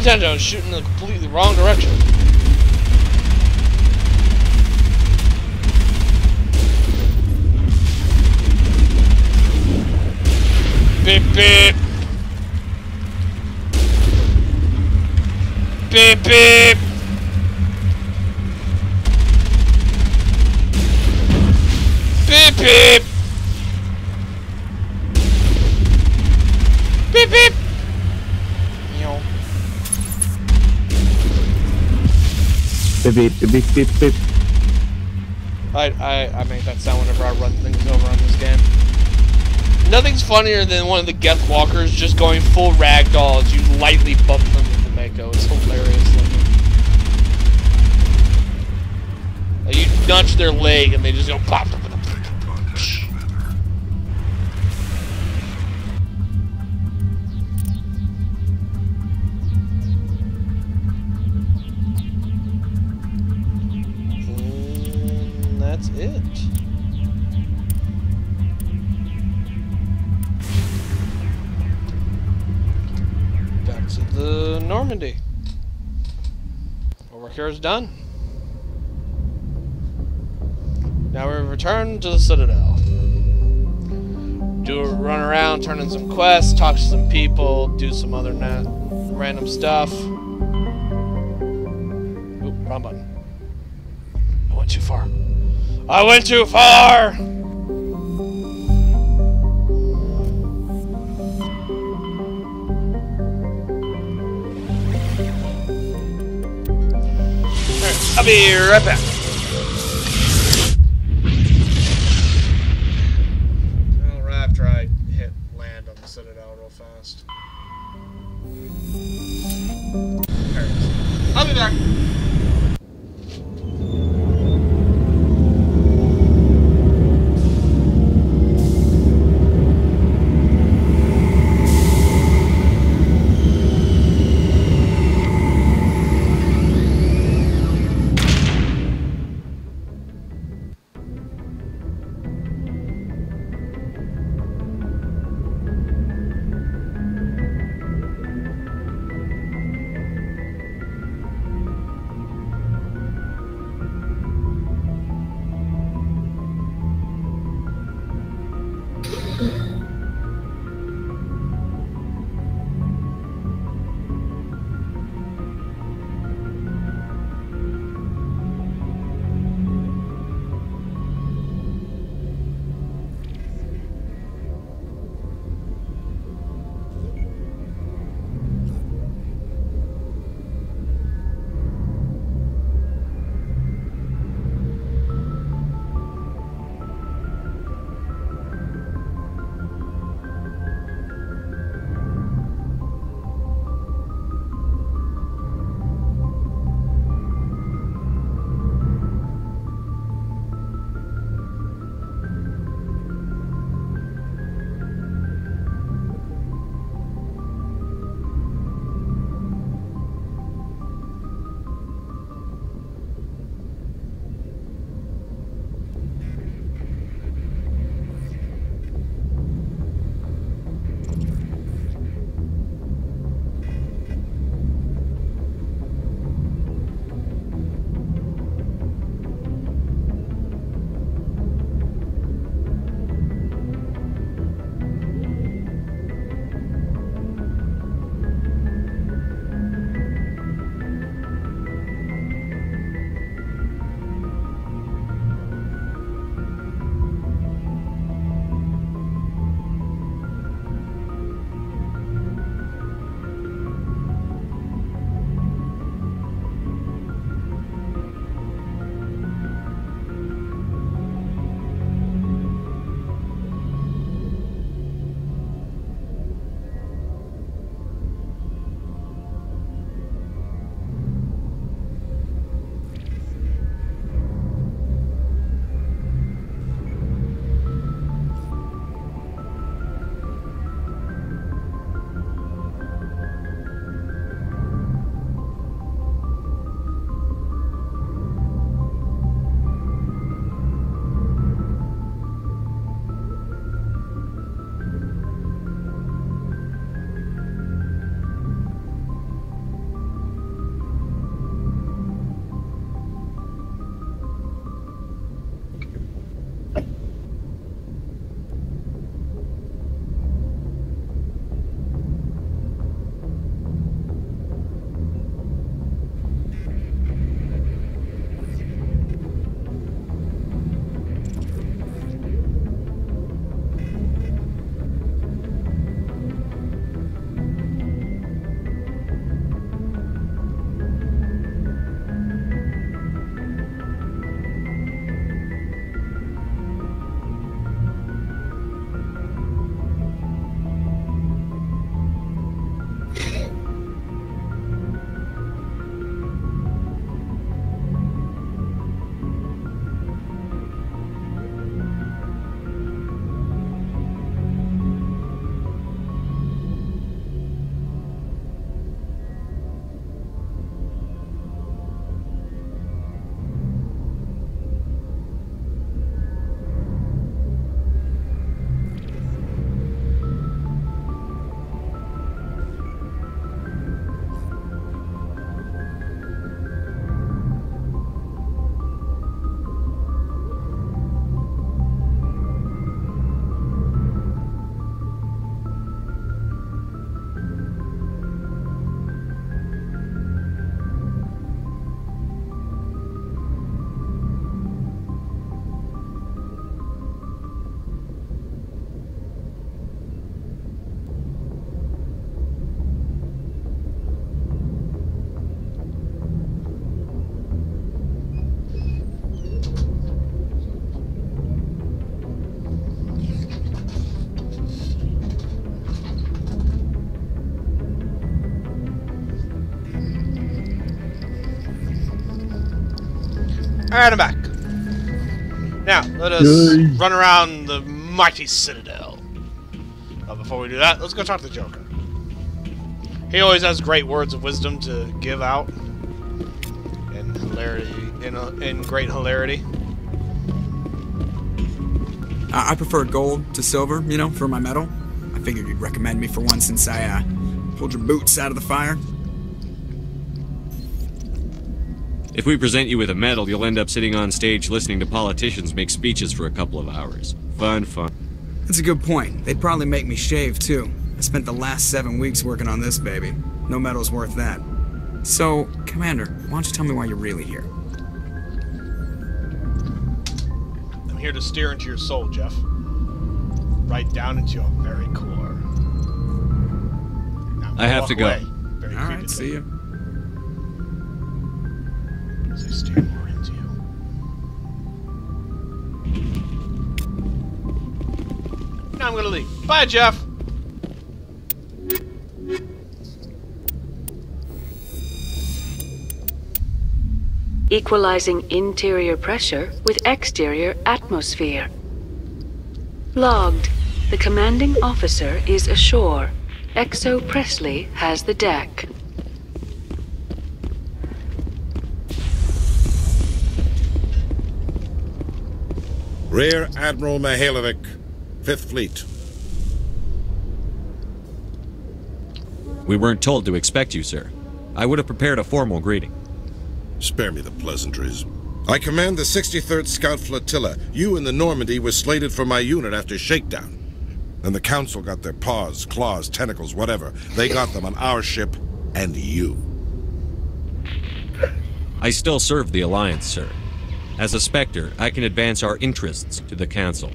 attention, I was shooting in the completely wrong direction. Beep beep. Beep beep. Beep beep. Beep beep. Meow. Beep beep beep beep beep. I make that sound whenever I run things over on this game. Nothing's funnier than one of the Geth Walkers just going full ragdoll as you lightly bump them with the Mako. It's hilarious looking. Like you nudge their leg and they just go pop. And that's it. The Normandy. Our work here is done. Now we return to the Citadel. Run around, turn in some quests, talk to some people, do some other random stuff. Oop, wrong button. I went too far. I went too far! I'll be right back. Well, right after I hit land on the Citadel real fast. There it is. I'll be back. Alright, I'm back. Now, let us run around the mighty Citadel. But before we do that, let's go talk to the Joker. He always has great words of wisdom to give out. And hilarity, in great hilarity. I prefer gold to silver, you know, for my medal. I figured you'd recommend me for one since I pulled your boots out of the fire. If we present you with a medal, you'll end up sitting on stage listening to politicians make speeches for a couple of hours. Fun. That's a good point. They'd probably make me shave, too. I spent the last 7 weeks working on this baby. No medal's worth that. So, Commander, why don't you tell me why you're really here? I'm here to steer into your soul, Jeff. Right down into your very core. Now, I have to go. All right, see you. So steer more into you. Now I'm gonna leave. Bye, Jeff. Equalizing interior pressure with exterior atmosphere. Logged. The commanding officer is ashore. Exo Presley has the deck. Rear Admiral Mihailovic, 5th Fleet. We weren't told to expect you, sir. I would have prepared a formal greeting. Spare me the pleasantries. I command the 63rd Scout Flotilla. You and the Normandy were slated for my unit after shakedown. And the Council got their paws, claws, tentacles, whatever. They got them on our ship and you. I still serve the Alliance, sir. As a Spectre, I can advance our interests to the Council.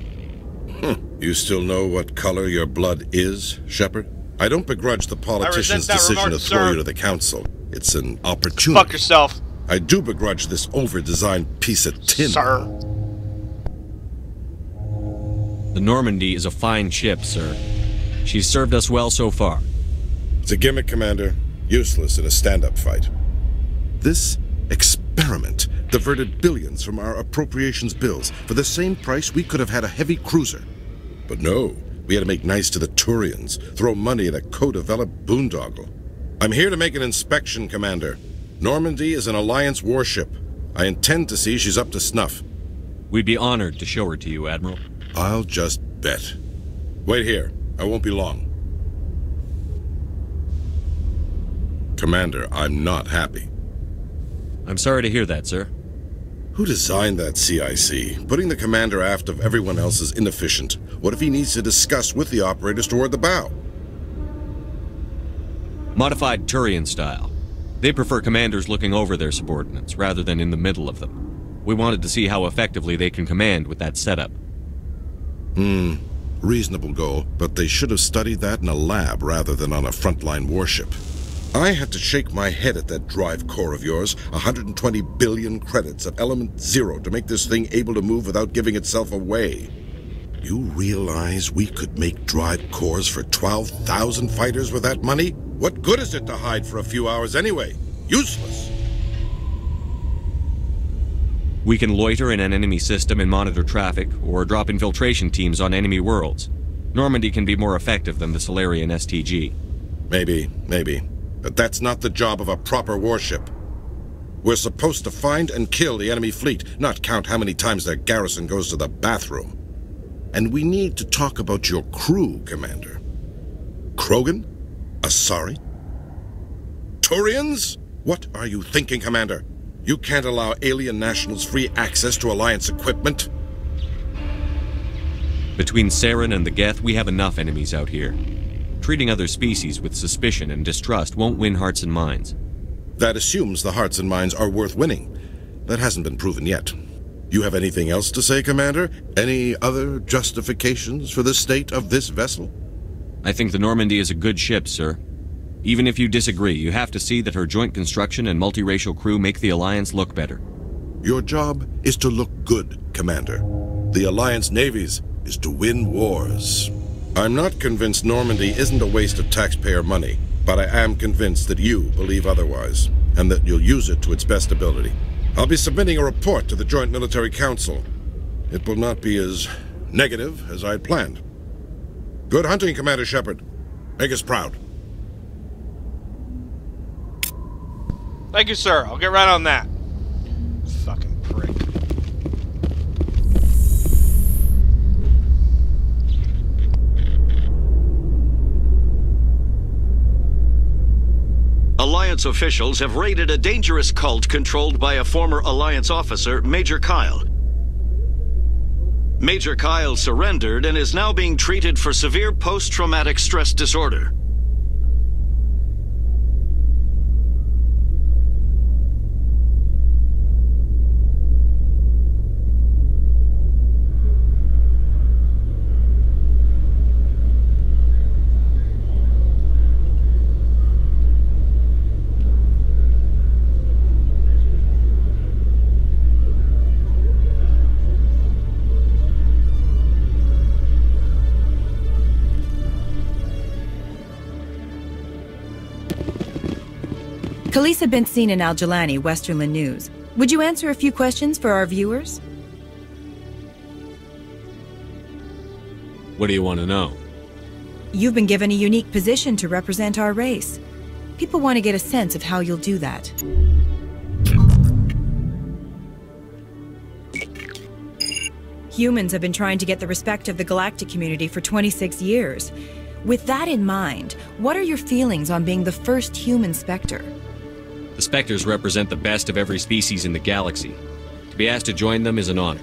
You still know what color your blood is, Shepard? I don't begrudge the politician's decision to throw you to the Council. It's an opportunity. Fuck yourself. I do begrudge this over-designed piece of tin. Sir. The Normandy is a fine ship, sir. She's served us well so far. It's a gimmick, Commander. Useless in a stand-up fight. This experiment diverted billions from our appropriations bills. For the same price, we could have had a heavy cruiser. But no, we had to make nice to the Turians, throw money at a co-developed boondoggle. I'm here to make an inspection, Commander. Normandy is an Alliance warship. I intend to see she's up to snuff. We'd be honored to show her to you, Admiral. I'll just bet. Wait here. I won't be long. Commander, I'm not happy. I'm sorry to hear that, sir. Who designed that CIC? Putting the commander aft of everyone else is inefficient. What if he needs to discuss with the operators toward the bow? Modified Turian style. They prefer commanders looking over their subordinates, rather than in the middle of them. We wanted to see how effectively they can command with that setup. Reasonable goal, but they should have studied that in a lab rather than on a frontline warship. I had to shake my head at that drive core of yours. 120 billion credits of element 0 to make this thing able to move without giving itself away. You realize we could make drive cores for 12,000 fighters with that money? What good is it to hide for a few hours anyway? Useless. We can loiter in an enemy system and monitor traffic, or drop infiltration teams on enemy worlds. Normandy can be more effective than the Solarian STG. Maybe. But that's not the job of a proper warship. We're supposed to find and kill the enemy fleet, not count how many times their garrison goes to the bathroom. And we need to talk about your crew, Commander. Krogan? Asari? Turians? What are you thinking, Commander? You can't allow alien nationals free access to Alliance equipment? Between Saren and the Geth, we have enough enemies out here. Treating other species with suspicion and distrust won't win hearts and minds. That assumes the hearts and minds are worth winning. That hasn't been proven yet. You have anything else to say, Commander? Any other justifications for the state of this vessel? I think the Normandy is a good ship, sir. Even if you disagree, you have to see that her joint construction and multiracial crew make the Alliance look better. Your job is to look good, Commander. The Alliance navies is to win wars. I'm not convinced Normandy isn't a waste of taxpayer money, but I am convinced that you believe otherwise, and that you'll use it to its best ability. I'll be submitting a report to the Joint Military Council. It will not be as negative as I'd planned. Good hunting, Commander Shepard. Make us proud. Thank you, sir. I'll get right on that. Fucking prick. Alliance officials have raided a dangerous cult controlled by a former Alliance officer, Major Kyle. Major Kyle surrendered and is now being treated for severe post-traumatic stress disorder. Khaleesa been seen in Al-Jalani, Westerland News. Would you answer a few questions for our viewers? What do you want to know? You've been given a unique position to represent our race. People want to get a sense of how you'll do that. Humans have been trying to get the respect of the galactic community for 26 years. With that in mind, what are your feelings on being the first human Spectre? The Spectres represent the best of every species in the galaxy. To be asked to join them is an honor.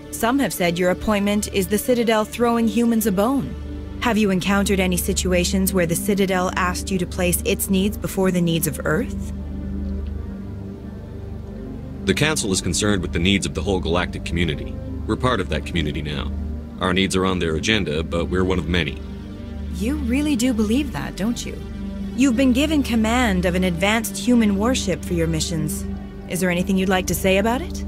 Some have said your appointment is the Citadel throwing humans a bone. Have you encountered any situations where the Citadel asked you to place its needs before the needs of Earth? The Council is concerned with the needs of the whole galactic community. We're part of that community now. Our needs are on their agenda, but we're one of many. You really do believe that, don't you? You've been given command of an advanced human warship for your missions. Is there anything you'd like to say about it?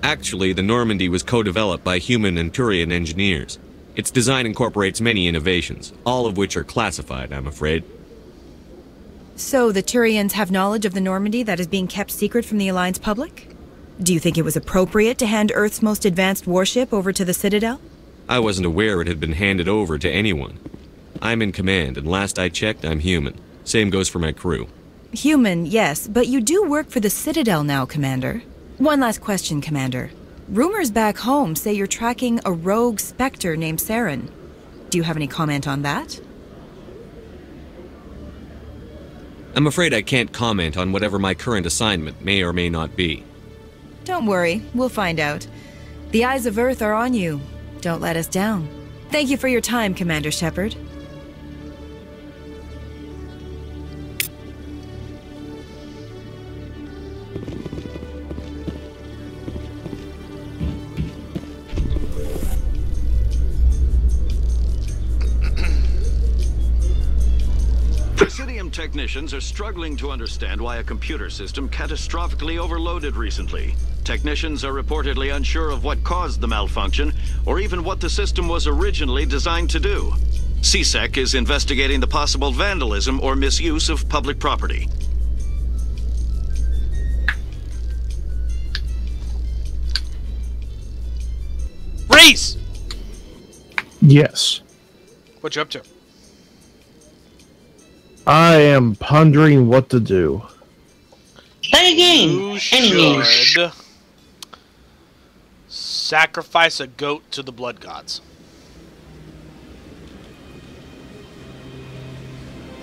Actually, the Normandy was co-developed by human and Turian engineers. Its design incorporates many innovations, all of which are classified, I'm afraid. So the Turians have knowledge of the Normandy that is being kept secret from the Alliance public? Do you think it was appropriate to hand Earth's most advanced warship over to the Citadel? I wasn't aware it had been handed over to anyone. I'm in command, and last I checked, I'm human. Same goes for my crew. Human, yes, but you do work for the Citadel now, Commander. One last question, Commander. Rumors back home say you're tracking a rogue Spectre named Saren. Do you have any comment on that? I'm afraid I can't comment on whatever my current assignment may or may not be. Don't worry, we'll find out. The eyes of Earth are on you. Don't let us down. Thank you for your time, Commander Shepard. Presidium technicians are struggling to understand why a computer system catastrophically overloaded recently. Technicians are reportedly unsure of what caused the malfunction, or even what the system was originally designed to do. CSEC is investigating the possible vandalism or misuse of public property. Reese! Yes. What you up to? I am pondering what to do. Play a game. You Any game. should sacrifice a goat to the blood gods.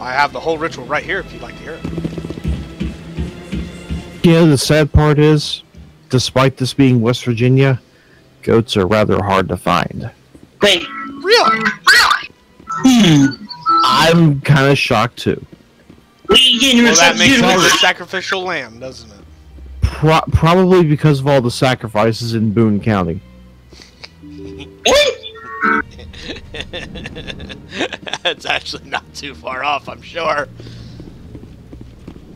I have the whole ritual right here if you'd like to hear it. Yeah, the sad part is, despite this being West Virginia, goats are rather hard to find. Wait. Really? I'm kind of shocked too. Well, that makes it a sacrificial lamb, doesn't it? Probably because of all the sacrifices in Boone County. It's actually not too far off, I'm sure.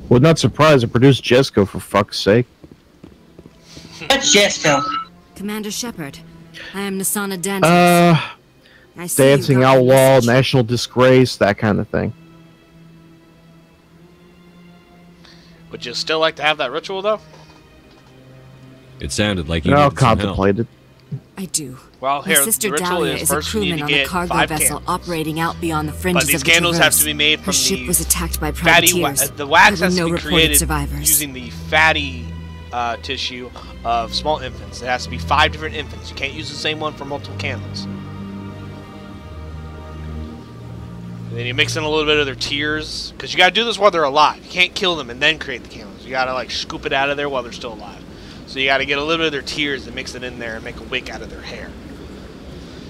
Well, not surprised. It produced Jesco, for fuck's sake. What's Jesco? Commander Shepard, I am Nasana Dantas. Dancing outlaw, national disgrace, that kind of thing. Would you still like to have that ritual, though? It sounded like you I'll needed some help. contemplate it. I do. Well, My here, sister the ritual Dahlia is is a first you need crewman to on a get cargo 5 vessel candles. operating out beyond the fringes But these of the candles have to Traverse. be made Her from ship the was attacked by fatty privateers. the wax There were has no to be reported created survivors. using the fatty tissue of small infants. It has to be 5 different infants. You can't use the same one for multiple candles. And then you mix in a little bit of their tears, because you got to do this while they're alive. You can't kill them and then create the candles. You got to like scoop it out of there while they're still alive. So you got to get a little bit of their tears and mix it in there and make a wick out of their hair.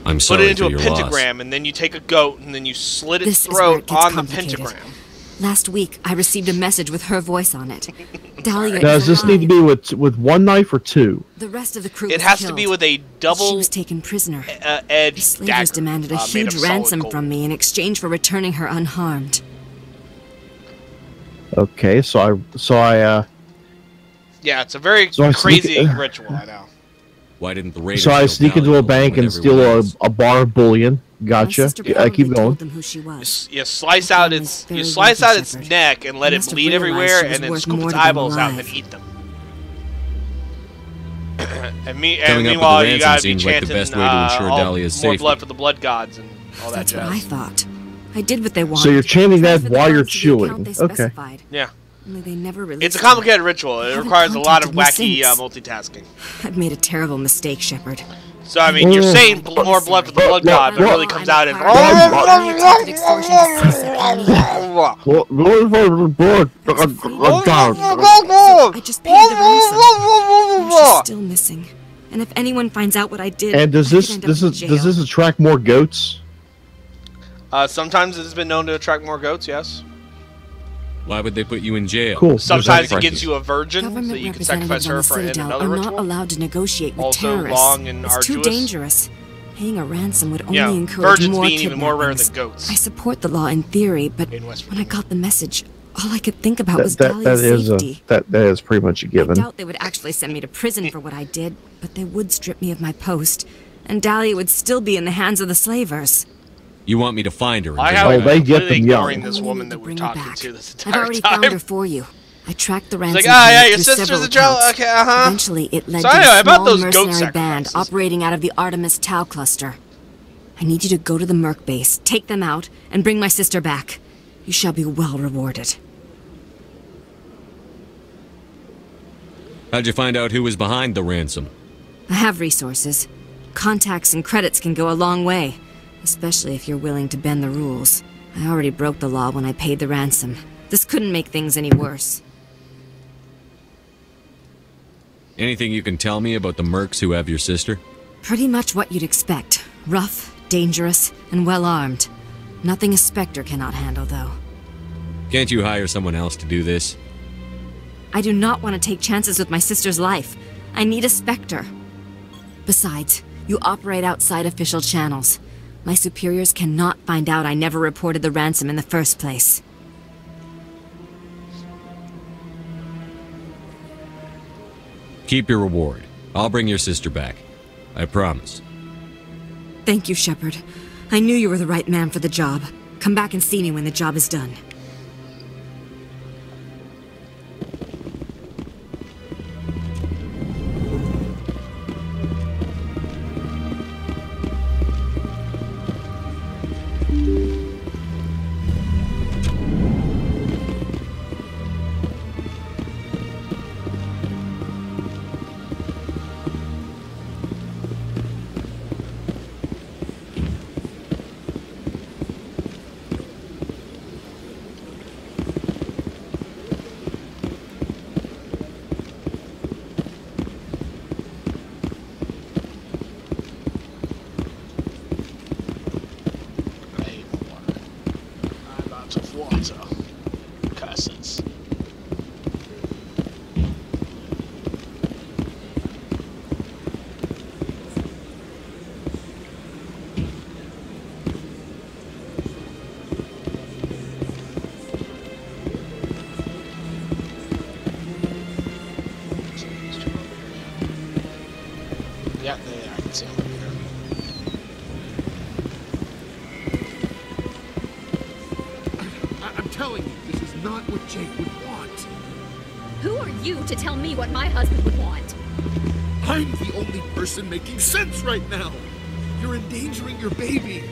I'm Put sorry it into for a your pentagram, loss. and then you take a goat and then you slit its This is where it throat gets on the complicated. pentagram. Last week, I received a message with her voice on it. Dahlia Does is this need to alive. be with one knife or 2? The rest of the crew It was has killed. to be with a double She was taken prisoner. edged The slavers dagger. demanded a made huge of solid ransom gold. from me in exchange for returning her unharmed. Okay, so I Yeah, it's a very So I crazy sneak- ritual, I know. Why didn't the raiders so I kill sneak into Dahlia a bank when and everyone steal else? a bar of bullion. Gotcha. Keep going. Them who she was. You slice out its very slice lucky, out its Shepard. neck and let I it must have bleed realized everywhere, she was and then worth scoop more its to them eyeballs out and alive. then eat them. Coming up and with meanwhile, the you ransom gotta be seems like the chanting best way to ensure all Dahlia's more safety. blood for the blood gods and all that That's jazz. what I thought. I did what they wanted. So you're chanting that Tried for the while you're funds to the account chewing. they Okay. specified. Yeah. Only they never released It's a it. complicated ritual. It Haven't requires a lot of contacted me wacky since. multitasking. I've made a terrible mistake, Shepard. So, I mean, you're saying more blood for the blood god, but it really comes out in... I just paid the ransom. She's still missing. And if anyone finds out what I did, And does I this could end up does in it jail. does this attract more goats? Sometimes it's been known to attract more goats, yes. Why would they put you in jail? Cool. Sometimes it gets you a virgin, so Government you can sacrifice representatives her on the for in Citadel another are ritual. not allowed to negotiate with Also terrorists. long and it's too arduous. dangerous. Paying a ransom would only Yeah, encourage virgins more being even more rare kidnappings. than goats. I support the law in theory, but In West when I got the message, all I could think about was That Dahlia's is safety. that is pretty much a I given. doubt they would actually send me to prison for what I did, but they would strip me of my post, and Dahlia would still be in the hands of the slavers. You want me to find her? and I bring have her Oh, back? they get completely them young. ignoring this I only woman need that to we're bring her talking back. to this I've entire already time. found her for you. I tracked the ransom like, ah, yeah, payment your through sister's several a Joe. accounts. Okay, uh-huh. Eventually, it led So to anyway, a about small those goat mercenary band sacrifices. operating out of the Artemis Tau cluster. I need you to go to the Merc base, take them out, and bring my sister back. You shall be well rewarded. How'd you find out who was behind the ransom? I have resources. Contacts and credits can go a long way, especially if you're willing to bend the rules. I already broke the law when I paid the ransom. This couldn't make things any worse. Anything you can tell me about the mercs who have your sister? Pretty much what you'd expect. Rough, dangerous, and well-armed. Nothing a Spectre cannot handle, though. Can't you hire someone else to do this? I do not want to take chances with my sister's life. I need a Spectre. Besides, you operate outside official channels. My superiors cannot find out I never reported the ransom in the first place. Keep your reward. I'll bring your sister back. I promise. Thank you, Shepard. I knew you were the right man for the job. Come back and see me when the job is done. Yeah, I can see him over here. I'm telling you, this is not what Jake would want. Who are you to tell me what my husband would want? I'm the only person making sense right now. You're endangering your baby.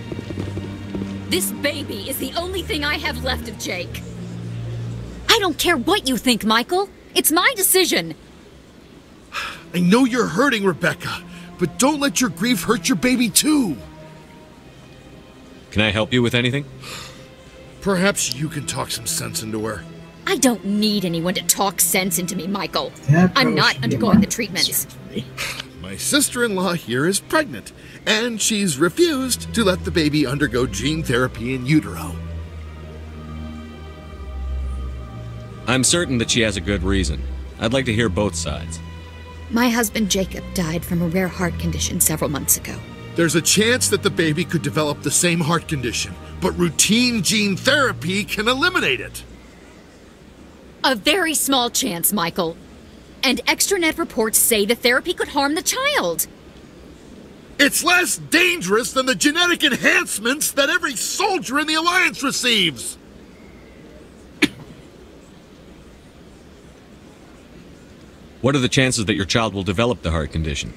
This baby is the only thing I have left of Jake. I don't care what you think, Michael. It's my decision. I know you're hurting, Rebecca, but don't let your grief hurt your baby too. Can I help you with anything? Perhaps you can talk some sense into her. I don't need anyone to talk sense into me, Michael. I'm not undergoing the treatments. My sister-in-law here is pregnant, and she's refused to let the baby undergo gene therapy in utero. I'm certain that she has a good reason. I'd like to hear both sides. My husband Jacob died from a rare heart condition several months ago. There's a chance that the baby could develop the same heart condition, but routine gene therapy can eliminate it. A very small chance, Michael. And extranet reports say the therapy could harm the child. It's less dangerous than the genetic enhancements that every soldier in the Alliance receives. What are the chances that your child will develop the heart condition?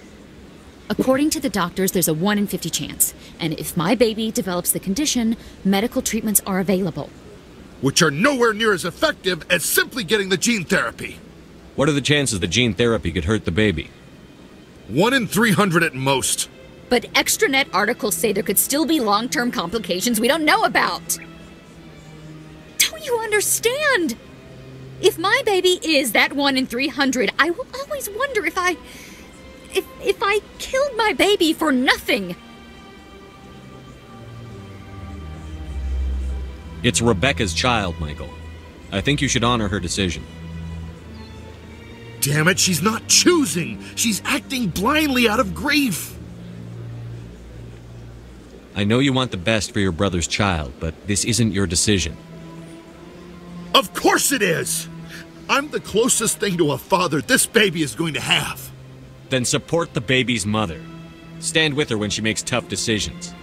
According to the doctors, there's a 1 in 50 chance. And if my baby develops the condition, medical treatments are available. Which are nowhere near as effective as simply getting the gene therapy. What are the chances that gene therapy could hurt the baby? 1 in 300 at most. But extranet articles say there could still be long-term complications we don't know about. Don't you understand? If my baby is that 1 in 300, I will always wonder if I killed my baby for nothing. It's Rebecca's child, Michael. I think you should honor her decision. Damn it, she's not choosing. She's acting blindly out of grief. I know you want the best for your brother's child, but this isn't your decision. Of course it is! I'm the closest thing to a father this baby is going to have. Then support the baby's mother. Stand with her when she makes tough decisions.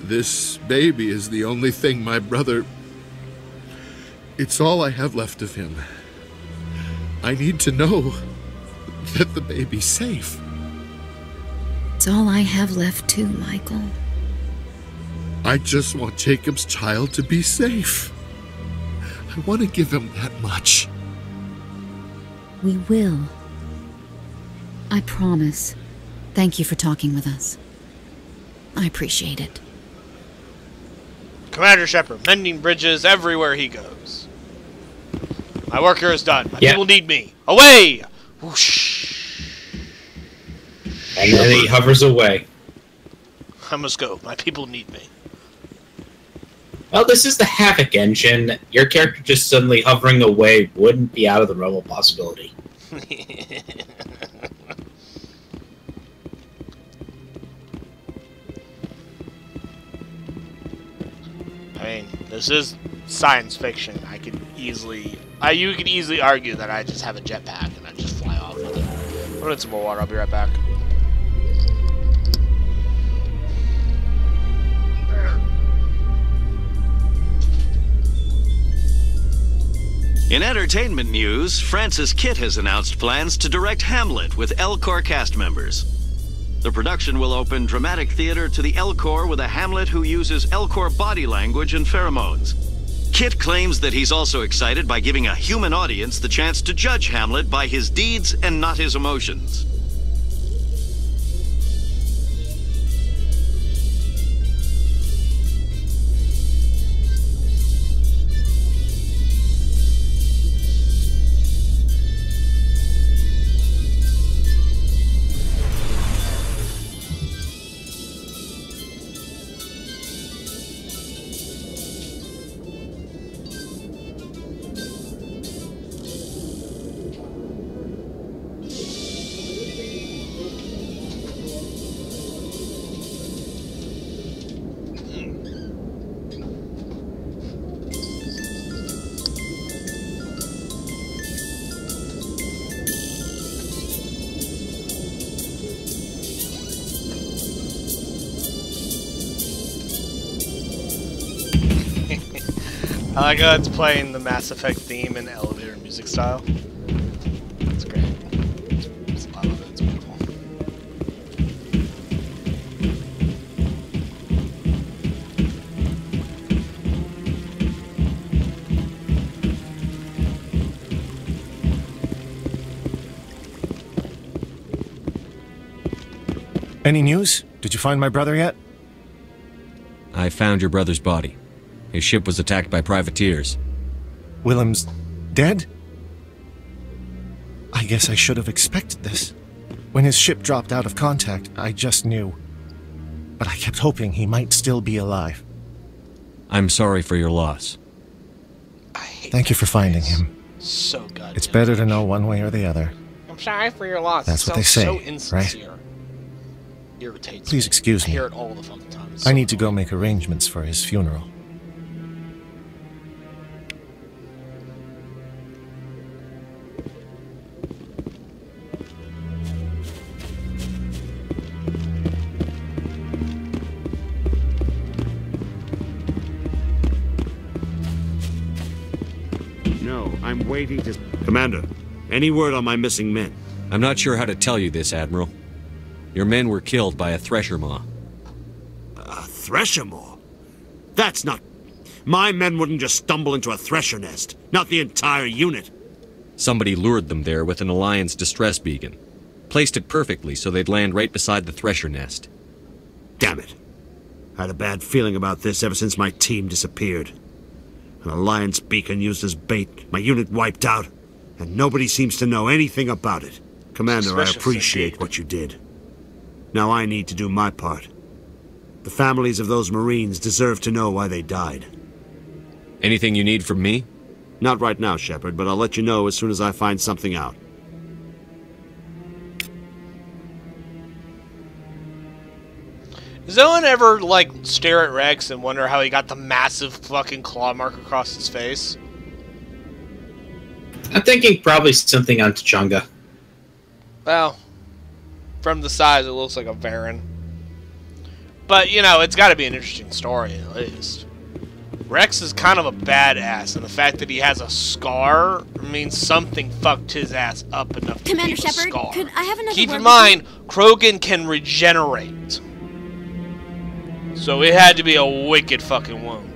This baby is the only thing my brother... It's all I have left of him. I need to know that the baby's safe. It's all I have left too, Michael. I just want Jacob's child to be safe. I want to give him that much. We will. I promise. Thank you for talking with us. I appreciate it. Commander Shepard, mending bridges everywhere he goes. My work here is done. My people need me. Away! Whoosh. And then he hovers away. I must go. My people need me. Well, this is the Havoc engine. Your character just suddenly hovering away wouldn't be out of the realm of possibility. I mean, this is science fiction. I could easily... you could easily argue that I just have a jetpack and I just fly off with it. I'll get some more water. I'll be right back. In entertainment news, Francis Kitt has announced plans to direct Hamlet with El Corps cast members. The production will open dramatic theater to the El Corps with a Hamlet who uses El Corps body language and pheromones. Kitt claims that he's also excited by giving a human audience the chance to judge Hamlet by his deeds and not his emotions. I like how it's playing the Mass Effect theme in elevator music. music style. It's great. I love it. It's beautiful. Any news? Did you find my brother yet? I found your brother's body. His ship was attacked by privateers. Willem's dead? I guess I should have expected this. When his ship dropped out of contact, I just knew. But I kept hoping he might still be alive. I'm sorry for your loss. Thank you for finding him. So goddamn. It's better to know one way or the other. I'm sorry for your loss. That's It what they sounds say, so insincere. right? Irritates Please me. excuse I me. hear it all the fucking time. It's I so need to go make arrangements for his funeral. No, I'm waiting to... Commander, any word on my missing men? I'm not sure how to tell you this, Admiral. Your men were killed by a thresher maw. A thresher maw? That's not... My men wouldn't just stumble into a thresher nest. Not the entire unit. Somebody lured them there with an Alliance distress beacon. Placed it perfectly so they'd land right beside the thresher nest. Damn it. I had a bad feeling about this ever since my team disappeared. An Alliance beacon used as bait, my unit wiped out, and nobody seems to know anything about it. Commander, I appreciate what you did. Now I need to do my part. The families of those Marines deserve to know why they died. Anything you need from me? Not right now, Shepard, but I'll let you know as soon as I find something out. Does anyone ever, like, stare at Rex and wonder how he got the massive fucking claw mark across his face? I'm thinking probably something on T'Chunga. Well, from the size, it looks like a Varen. But, you know, it's got to be an interesting story, at least. Rex is kind of a badass, and the fact that he has a scar means something fucked his ass up enough to Commander keep a Shepard, scar. could I have another Keep word in with mind, Krogan can regenerate. So it had to be a wicked fucking wound.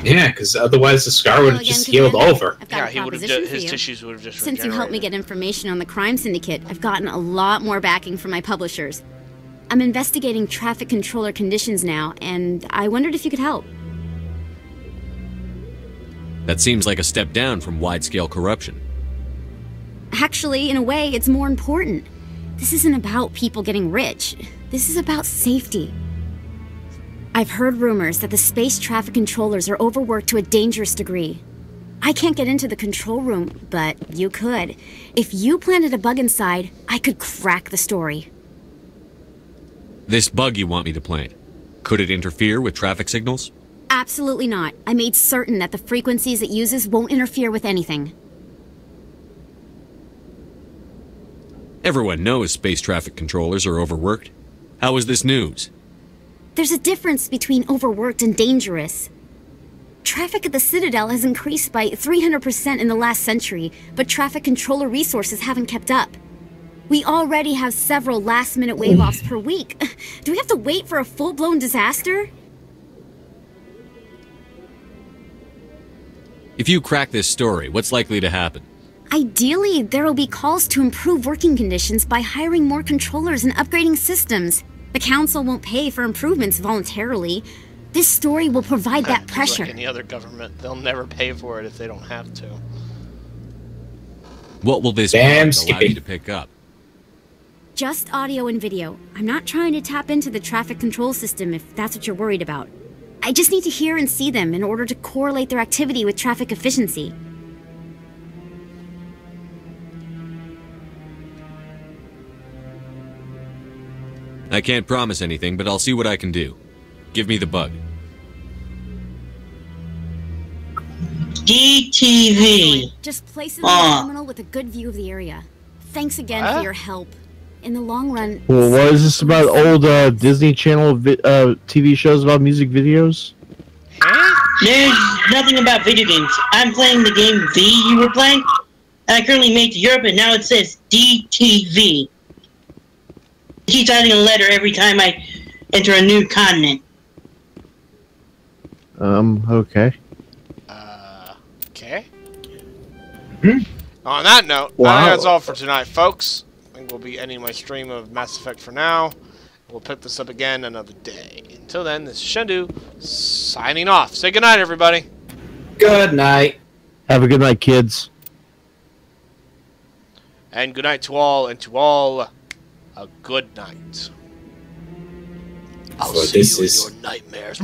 Yeah, because otherwise the scar would have just healed over. Yeah, he would have. His tissues would have just Since you helped me get information on the crime syndicate, I've gotten a lot more backing from my publishers. I'm investigating traffic controller conditions now, and I wondered if you could help. That seems like a step down from wide-scale corruption. Actually, in a way, it's more important. This isn't about people getting rich. This is about safety. I've heard rumors that the space traffic controllers are overworked to a dangerous degree. I can't get into the control room, but you could. If you planted a bug inside, I could crack the story. This bug you want me to plant, could it interfere with traffic signals? Absolutely not. I made certain that the frequencies it uses won't interfere with anything. Everyone knows space traffic controllers are overworked. How is this news? There's a difference between overworked and dangerous. Traffic at the Citadel has increased by 300% in the last century, but traffic controller resources haven't kept up. We already have several last-minute wave-offs per week. Do we have to wait for a full-blown disaster? If you crack this story, what's likely to happen? Ideally, there will be calls to improve working conditions by hiring more controllers and upgrading systems. The Council won't pay for improvements voluntarily. This story will provide that pressure. Like any other government, they'll never pay for it if they don't have to. What will this bug allow you to pick up? Just audio and video. I'm not trying to tap into the traffic control system if that's what you're worried about. I just need to hear and see them in order to correlate their activity with traffic efficiency. I can't promise anything, but I'll see what I can do. Give me the bug. DTV. Just place it in the terminal with a good view of the area. Thanks again for your help. In the long run... Well, what is this about old Disney Channel TV shows about music videos? There's nothing about video games. I'm playing the game V you were playing, and I currently made to Europe, and now it says DTV. It keeps adding a letter every time I enter a new continent. Okay. Okay. On that note, I think that's all for tonight, folks. I think we'll be ending my stream of Mass Effect for now. We'll pick this up again another day. Until then, this is Shendu, signing off. Say goodnight, everybody. Good night. Have a good night, kids. And good night to all, and to all, a good night. I'll see you in your nightmares.